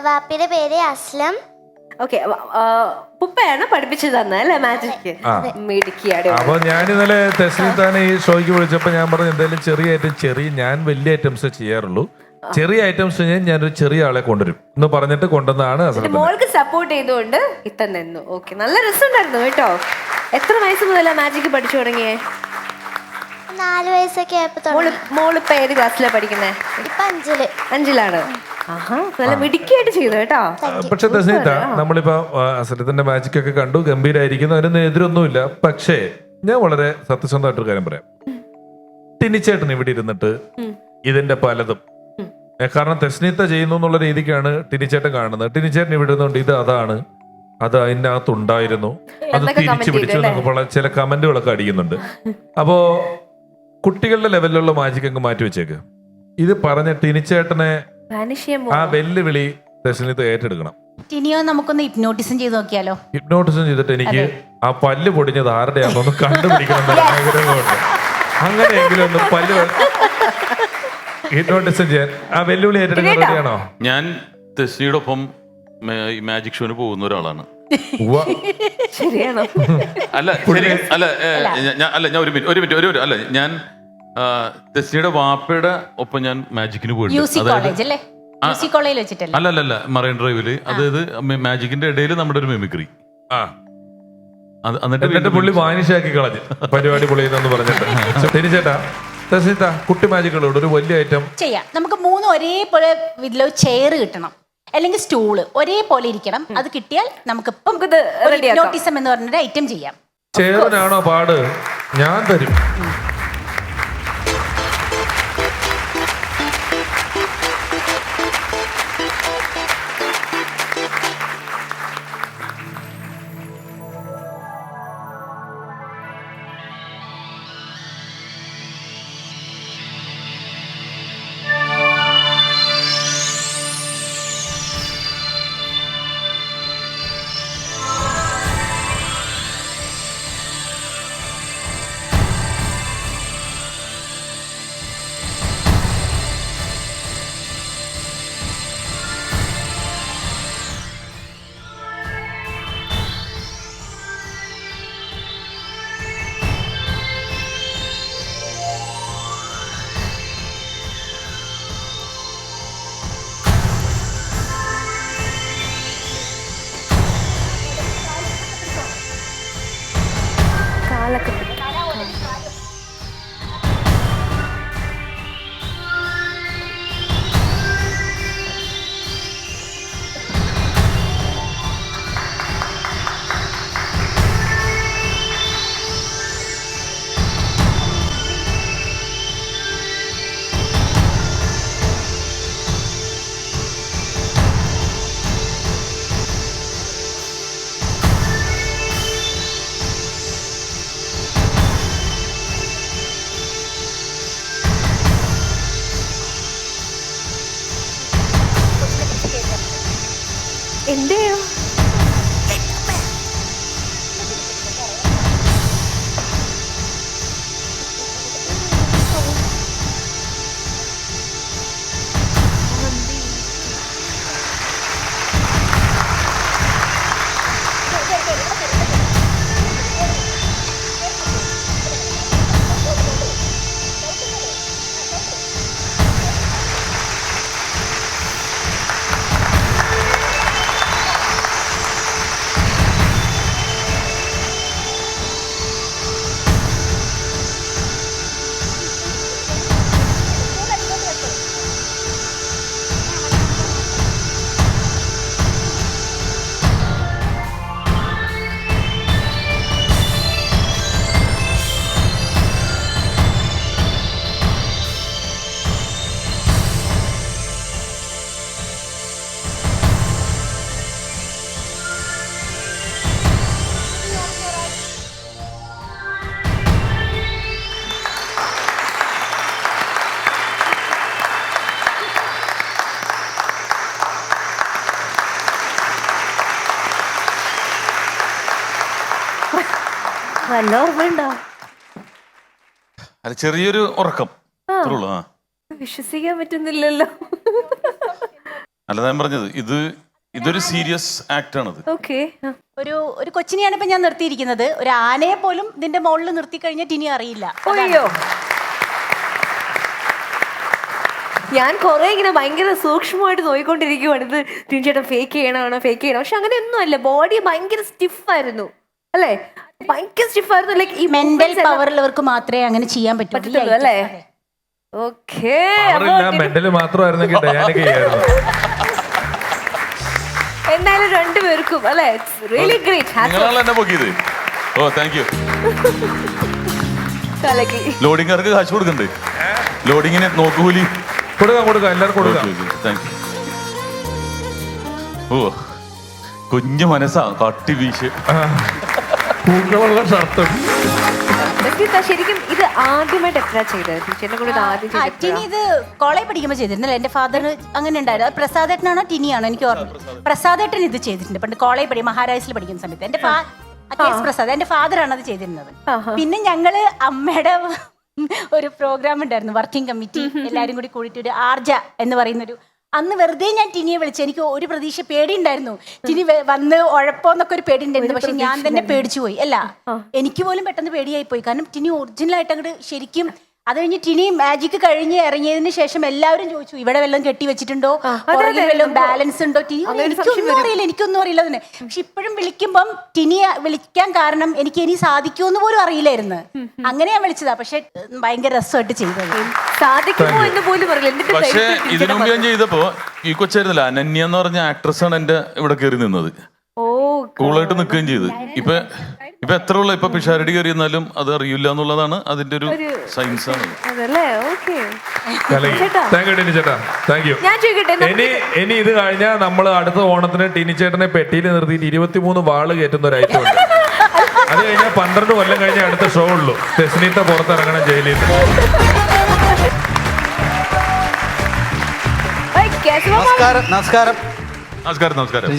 വാപ്പയുടെ പേര് അസ്ലം. ഓക്കെ, പുപ്പയാണ് പഠിപ്പിച്ചു തന്നെ അല്ലേ മാജിക്? അപ്പൊ ഞാൻ ഇന്നലെ തെസ്നീത്താനെ ഈ ഷോയ്ക്ക് വിളിച്ചപ്പോ ഞാൻ പറഞ്ഞു എന്തായാലും ഞാൻ വലിയ ഐറ്റംസ് ചെയ്യാറുള്ളൂ, ചെറിയ ഐറ്റംസ് ഞാനൊരു ചെറിയ ആളെ കൊണ്ടുവരും എന്ന് പറഞ്ഞിട്ട് കൊണ്ടുവന്നാണ്. മോൾക്ക് സപ്പോർട്ട് ചെയ്തുകൊണ്ട് ഇത്ര നിന്നു. ഓക്കെ, നല്ല രസമുണ്ടായിരുന്നു കേട്ടോ. എത്ര വയസ്സ് മുതലാ മാജിക് പഠിച്ചു തുടങ്ങിയേ? 4 വയസ്സൊക്കെ മോളിപ്പോ ഏത് ക്ലാസ്സിലാണ് പഠിക്കുന്നത്? ഇപ്പൊ 5-ലാണ്. നല്ല മിടുക്കിയായിട്ട് ചെയ്തു കേട്ടോ. പക്ഷെ തെസ്നീത്ത നമ്മളിപ്പോ അസലത്തിന്റെ മാജിക് ഒക്കെ കണ്ടു, ഗംഭീരായിരിക്കുന്നു, അതിനൊന്നും എതിരൊന്നുമില്ല. പക്ഷേ ഞാൻ വളരെ സത്യസന്ധമായിട്ടൊരു കാര്യം പറയാം. ടിനിച്ചേട്ടൻ ഇവിടെ ഇരുന്നിട്ട് ഇതിന്റെ പലതും, കാരണം തെസ്നീത്ത ചെയ്യുന്നു എന്നുള്ള രീതിക്കാണ് ടിനിച്ചേട്ടൻ കാണുന്നത്. ടിനിച്ചേട്ടൻ ഇവിടെ ഇരുന്നുകൊണ്ട് ഇത് അതാണ്, അത് അതിൻ്റെ അകത്തുണ്ടായിരുന്നു, അത് തിരിച്ചു പിടിച്ചു എന്നൊക്കെ ചില കമന്റുകളൊക്കെ അടിക്കുന്നുണ്ട്. അപ്പോ കുട്ടികളുടെ ലെവലിലുള്ള മാജിക് അങ്ങ് മാറ്റി വെച്ചേക്ക്. ഇത് പറഞ്ഞ ടിനിച്ചേട്ടനെ ആ വെല്ലുവിളി തെസ്നീത്ത ഏറ്റെടുക്കണം. ടിനിയോ നമുക്കൊന്ന് ഹിപ്നോട്ടിസം ചെയ്ത് നോക്കിയാലോ? ഹിപ്നോട്ടിസം ചെയ്തിട്ട് എനിക്ക് ആ പല്ല് പൊടിഞ്ഞത് ആരുടെയാണെന്ന് കണ്ടുപിടിക്കണം. അങ്ങനെയെങ്കിലും ഒന്ന് പല്ല് ഹിപ്നോട്ടിസം ചെയ്യാൻ ആ വെല്ലുവിളി ഏറ്റെടുക്കാൻ റെഡിയാണോ? ഞാൻ തെസ്നിയുടെ ഒപ്പം മാജിക് ഷോന് പോകുന്ന ഒരാളാണ്. ശരിയാണോ? അല്ല ഞാൻ ഒരു മിനിറ്റ് അല്ല, ഞാൻ തെസ്നിയുടെ വാപ്പയുടെ ഒപ്പം ഞാൻ മാജിക്കിന് പോയിട്ടുണ്ട്. അല്ല മറൈൻ ഡ്രൈവില്, അതായത് മാജിക്കിന്റെ ഇടയിൽ നമ്മുടെ ഒരു മിമിക്രി. എന്നിട്ട് പുള്ളി വാനിഷാക്കി കളഞ്ഞു പരിപാടി പൊളിയെന്ന് പറഞ്ഞിട്ട്. ശരി ചേട്ടാ, തെസ്നീത്ത കുട്ടി മാജിക്കുകളോട് ഒരു വലിയ ഐറ്റം ചെയ്യാം. നമുക്ക് 3 ഒരേപോലെ ഇതിലൊരു ചെയർ കിട്ടണം, അല്ലെങ്കിൽ സ്റ്റൂള് ഒരേപോലെ ഇരിക്കണം. അത് കിട്ടിയാൽ നമുക്കിപ്പം ഹിപ്നോട്ടിസം എന്ന് പറഞ്ഞൊരു ഐറ്റം ചെയ്യാം. ചെയറിനാണോ പാട്? ഞാൻ തരും. നല്ല ഓർമ്മയുണ്ടോ? അത് ചെറിയൊരു ഉറക്കം അത്രേ ഉള്ളൂ. വിശ്വസിക്കാൻ പറ്റുന്നില്ലല്ലോ. അല്ല ഞാൻ പറഞ്ഞത് ഇതൊരു സീരിയസ് ആക്ട് ആണത്. ഓക്കെ. ഒരു കൊച്ചിനെയാണ് ഇപ്പൊ ഞാൻ നിർത്തിയിരിക്കുന്നത്. ഒരു ആനയെ പോലും ഇതിന്റെ മുകളിൽ നിർത്തി കഴിഞ്ഞാൽ ടിനി അറിയില്ല. അയ്യോ, ഞാൻ കുറെ ഇങ്ങനെ ഭയങ്കര സൂക്ഷ്മമായിട്ട് നോക്കിക്കൊണ്ടിരിക്കുവാണ്. ഇത് ടിനി ചേട്ടൻ ഫേക്ക് ചെയ്യണോ ഫേക്ക് ചെയ്യണോ? പക്ഷെ അങ്ങനെയൊന്നും അല്ല. ബോഡി ഭയങ്കര സ്റ്റിഫായിരുന്നു അല്ലേ? ഭയങ്കര സ്റ്റിഫായിരുന്നു. ലൈക്ക് ഈ മെന്റൽ പവറുള്ളവർക്ക് മാത്രമേ അങ്ങനെ ചെയ്യാൻ പറ്റുള്ളൂ അല്ലേ? ഓക്കേ. മെന്റൽ മാത്രമായിരുന്നെങ്കിൽ ഞാനൊക്കെ ചെയ്യായിരുന്നു. എന്തായാലും രണ്ടുപേർക്കും അല്ലേ, റിയലി ഗ്രേറ്റ്. നിങ്ങളാണ് എന്നെ പൊക്കിയത്. ഓ താങ്ക് യു. ലോഡിംഗുകാർക്ക് കാശ് കൊടുക്കണ്ടേ? ലോഡിങ്ങിന് നോക്കുകൂലി കൊടുക്കാം, എല്ലാവർക്കും കൊടുക്കാം. Thank you. ഓ കുഞ്ഞു മനസ്സാ കട്ടി വീശ്. ശരിക്കും ഇത് ആദ്യമായിട്ട് എപ്പോഴാ ചെയ്തത്? ടീച്ചറിനെ കൂടെ ടിനി ഇത് കോളേജ് പഠിക്കുമ്പോൾ ചെയ്തിരുന്നല്ലേ? എന്റെ ഫാദർ അങ്ങനെ ഉണ്ടായിരുന്നു. അത് പ്രസാദേട്ടനാണോ ടിനിയാണോ എനിക്ക് ഓർമ്മ. പ്രസാദേട്ടൻ ഇത് ചെയ്തിട്ടുണ്ട് പണ്ട് കോളേജ് മഹാരാജസിൽ പഠിക്കുന്ന സമയത്ത്. എന്റെ പ്രസാദ് എന്റെ ഫാദറാണ് അത് ചെയ്തിരുന്നത്. പിന്നെ ഞങ്ങള് അമ്മയുടെ ഒരു പ്രോഗ്രാം ഉണ്ടായിരുന്നു, വർക്കിംഗ് കമ്മിറ്റി എല്ലാരും കൂടി കൂടിയിട്ട് ഒരു ആർജ എന്ന് പറയുന്നൊരു. അന്ന് വെറുതെ ഞാൻ ടിനിയെ വിളിച്ചു. എനിക്ക് ഒരു പ്രതീക്ഷ പേടിയുണ്ടായിരുന്നു, ടിനി വന്ന് ഉഴപ്പോന്നൊക്കെ ഒരു പേടി ഉണ്ടായിരുന്നു. പക്ഷെ ഞാൻ തന്നെ പേടിച്ചു പോയി. അല്ല, എനിക്ക് പോലും പെട്ടെന്ന് പേടിയായി പോയി. കാരണം ടിനി ഒറിജിനൽ ആയിട്ട് അങ്ങോട്ട് ശരിക്കും. അത് കഴിഞ്ഞ് ടിനി മാജിക് കഴിഞ്ഞ് ഇറങ്ങിയതിന് ശേഷം എല്ലാവരും ചോദിച്ചു ഇവിടെ വല്ലതും കെട്ടി വെച്ചിട്ടുണ്ടോ, വല്ലതും ബാലൻസ് ഉണ്ടോ? ടിനി എനിക്കൊന്നും അറിയില്ല അതിന്. പക്ഷെ ഇപ്പോഴും വിളിക്കുമ്പം ടിനിയെ വിളിക്കാൻ കാരണം എനിക്ക് ഇനി സാധിക്കുമെന്ന് പോലും അറിയില്ലായിരുന്നു. അങ്ങനെ ഞാൻ വിളിച്ചതാ. പക്ഷെ ഭയങ്കര രസമായിട്ട് ചെയ്തത്. സാധിക്കുമോ എന്ന് പോലും അറിയില്ല. പക്ഷെ ഇതിനു മുമ്പ് ഞാൻ ചെയ്തപ്പോ ഈ കൊച്ചായിരുന്നില്ല അനന്യ എന്ന് പറഞ്ഞ ആക്ട്രസ് ആണ് എന്റെ ഇവിടെ കയറി നിന്നത്. കൂളായിട്ട് നിൽക്കുകയും ചെയ്ത്. ഇപ്പൊ എത്ര ഉള്ള ഇപ്പൊ പിഷാരടി കയറി എന്നാലും അത് അറിയില്ല എന്നുള്ളതാണ് അതിന്റെ ഒരു സയൻസ് ആണ്. ഇനി ഇത് കഴിഞ്ഞാൽ നമ്മൾ അടുത്ത ഓണത്തിന് ടിനിച്ചേട്ടനെ പെട്ടിയിൽ നിർത്തിയിട്ട് 23 വാള് കയറ്റുന്ന ഒരു ഐറ്റം ഉണ്ട്. അത് കഴിഞ്ഞാൽ 12 കൊല്ലം കഴിഞ്ഞ അടുത്ത ഷോ ഉള്ളൂ. തെസ്നീത്ത പുറത്തിറങ്ങണം ജയിലിൽ നിന്ന്. നമസ്കാരം.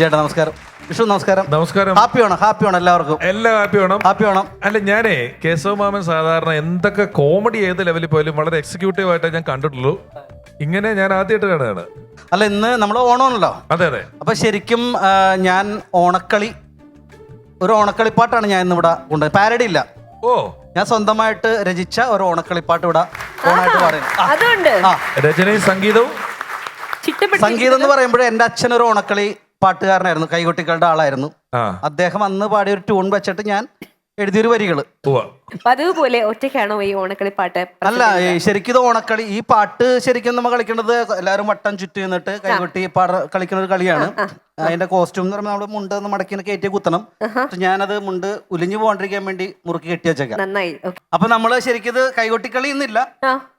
ചേട്ടാ നമസ്കാരം. വിഷു നമസ്കാരം. നമസ്കാരം. ഹാപ്പി എല്ലാവർക്കും. എല്ലാം ഹാപ്പി ഓണം. അല്ല ഞാനേ കേശവ മാമൻ സാധാരണ എന്തൊക്കെ കോമഡി ഏത് ലെവലിൽ പോയാലും വളരെ എക്സിക്യൂട്ടീവ് ആയിട്ടേ ഞാൻ കണ്ടിട്ടുള്ളൂ. ഇങ്ങനെ ഞാൻ ആദ്യമായിട്ട് കാണുകയാണ്. അല്ല ഇന്ന് നമ്മൾ ഓണമാണല്ലോ. അതെ. അപ്പൊ ശരിക്കും ഞാൻ ഒരു ഓണക്കളിപ്പാട്ടാണ് ഞാൻ ഇന്ന് ഇവിടെ കൊണ്ടുപോയത്. പാരഡി ഇല്ല. ഞാൻ സ്വന്തമായിട്ട് രചിച്ച ഒരു ഓണക്കളിപ്പാട്ട് ഇവിടെ ഓണായിട്ട് പറയുന്നത്. രചനയും സംഗീതവും. സംഗീതം എന്ന് പറയുമ്പോഴേ എന്റെ അച്ഛൻ ഒരു ഓണക്കളി പാട്ടുകാരനായിരുന്നു, കൈകൊട്ടികളുടെ ആളായിരുന്നു. അദ്ദേഹം അന്ന് പാടിയ ഒരു ട്യൂൺ വെച്ചിട്ട് ഞാൻ എഴുതിയൊരു വരികള്. അതുപോലെ ഒറ്റയ്ക്കാണോ ഈ ഓണക്കളി പാട്ട്? അല്ല, ശരിക്കും ഇത് ഓണക്കളി. ഈ പാട്ട് ശരിക്കും നമ്മൾ കളിക്കേണ്ടത് എല്ലാവരും വട്ടം ചുറ്റി നിന്നിട്ട് കൈകൊട്ടി കളിക്കുന്ന ഒരു കളിയാണ്. അതിന്റെ കോസ്റ്റ്യൂം എന്ന് പറയുമ്പോൾ നമ്മള് മുണ്ട് മടക്കി കയറ്റി കുത്തണം. ഞാനത് മുണ്ട് ഉലിഞ്ഞു പോകാണ്ടിരിക്കാൻ വേണ്ടി മുറുക്കി കെട്ടി വെച്ചേക്കാം. അപ്പൊ നമ്മള് ശരിക്കും ഇത് കൈകൊട്ടിക്കളി ഇന്നില്ല.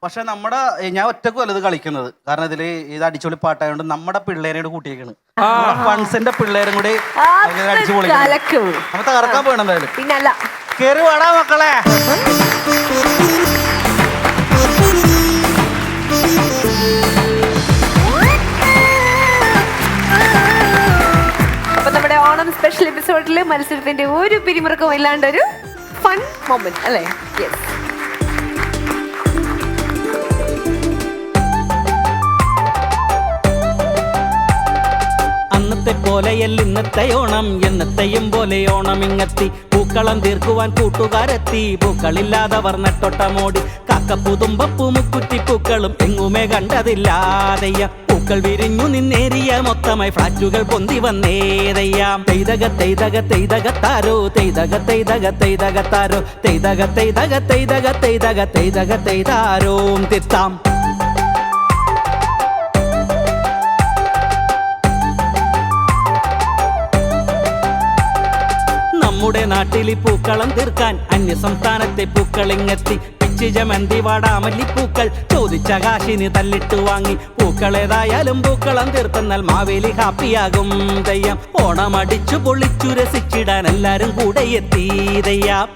പക്ഷെ ഞാൻ ഒറ്റക്കും അല്ല ഇത് കളിക്കുന്നത്. കാരണം ഇതില് ഇത് അടിച്ചൊളി പാട്ടായതുകൊണ്ട് നമ്മുടെ പിള്ളേരെ കൂട്ടിയേക്കാണ്. ഫൺസിന്റെ പിള്ളേരും കൂടി അടിച്ചു പൊളിക്കണം. അപ്പൊ തകർക്കാൻ പോകണം എന്തായാലും. കേറി വാടാ മക്കളെ. അപ്പൊ നമ്മുടെ ഓണം സ്പെഷ്യൽ എപ്പിസോഡില് മത്സരത്തിന്റെ ഒരു പിരിമുറുക്കം ഇല്ലാണ്ട് ഒരു ഫൺ മൊമെന്റ് അല്ലേ? യെസ്. അന്നത്തെ പോലെയല്ല ഇന്നത്തെ ഓണം, എന്നത്തെയും പോലെ ഓണം ഇങ്ങത്തി. പൂക്കളം തീർക്കുവാൻ കൂട്ടുകാരെത്തി, പൂക്കളില്ലാതവർ നെട്ടൊട്ടമോടി. കാക്കപ്പൂതുമ്പപ്പൂ മുക്കുറ്റി പൂക്കളും എങ്ങുമേ കണ്ടതില്ലാതെയ്യ. പൂക്കൾ വിരിഞ്ഞു നിന്നേറിയ മൊത്തമായി ഫ്ലാറ്റുകൾ പൊന്തി വന്നേതയ്യാം. തെയ്തക തെയ്തക തെയ്തകത്താരോ, തെയ്തക തെയ്തക തെയ്തകത്താരോ, തെയ്തക തെയ്തക തെയ്തക തെയ്തക തെയ്തക തെയ്താരോം തിത്താം. നമ്മുടെ നാട്ടിൽ പൂക്കളം തീർക്കാൻ അന്യ സംസ്ഥാനത്തെ പൂക്കളിങ്ങെത്തി. പിച്ചി ജമന്തി വാടാമല്ലിപ്പൂക്കൾ ചോദിച്ച കാശിന് തല്ലിട്ട് വാങ്ങി. പൂക്കളേതായാലും പൂക്കളം തീർത്തെന്നാൽ മാവേലി ഹാപ്പിയാകും തെയ്യം. ഓണമടിച്ചു പൊളിച്ചു രസിച്ചിടാൻ എല്ലാരും കൂടെ എത്തി തെയ്യാം.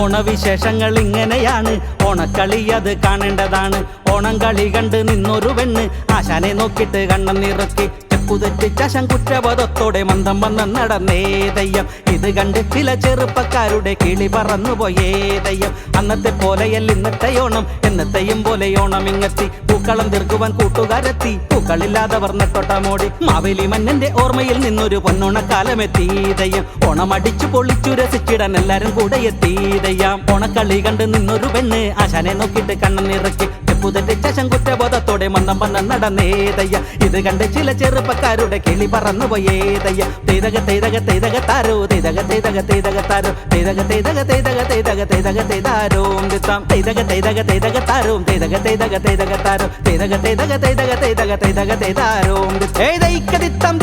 ഓണവിശേഷങ്ങൾ ഇങ്ങനെയാണ്, ഓണക്കളി അത് കാണേണ്ടതാണ്. ഓണം കളി കണ്ട് നിന്നൊരു പെണ്ണ് ആശാനെ നോക്കിയിട്ട് കണ്ണം നിറക്കി ചെപ്പുതെറ്റിച്ചാശം കുറ്റബോധത്തോടെ മന്ദം വന്ന് നടന്നേ ദയ്യം. ഇത് കണ്ട് ചില ചെറുപ്പക്കാരുടെ കിളി പറന്നു പോയേ ദയ്യം. അന്നത്തെ പോലെയല്ല ഇന്നത്തെ ഓണം, എന്നത്തെയും പോലെ ഓണം ഇങ്ങെത്തി. പൂക്കളം തീർക്കുവാൻ കൂട്ടുകാരെത്തി, പൂക്കളില്ലാതവർ നെട്ടോട്ടമോടി. മാവേലി മന്നന്റെ ഓർമ്മയിൽ നിന്നൊരു പൊന്നോണക്കാലമെത്തി ദയ്യം. ഓണമടിച്ചു പൊളിച്ചു രസിച്ചിടാൻ എല്ലാരും കൂടെ എത്തി ദയ്യം. ഓണക്കളി കണ്ട് നിന്നൊരു പെണ്ണ് ആശാനെ നോക്കിയിട്ട് കണ്ണം നിറക്കി ചെപ്പുതെറ്റിച്ചാശം കുറ്റബോധത്തോടെ മന്ദം വന്ന് നടന്നേ ദയ്യ. ഇത് കണ്ട് ചില ചെറുപ്പക്കാരുടെ കിളി പറന്നു പോയേ ദയ്യ. തേതക തേതക തേതക താരോ തേതക തേതക തേതക താരോ തേതക തേതക തേതക തേതക തേതക തേതാരോം ദിത്താം തേതക തേതക തേതക താരോം തേതക തേതക തേതക താരോ തേതക തേതക തേതക തേതക തേതക തേതാരോം ദിത്തം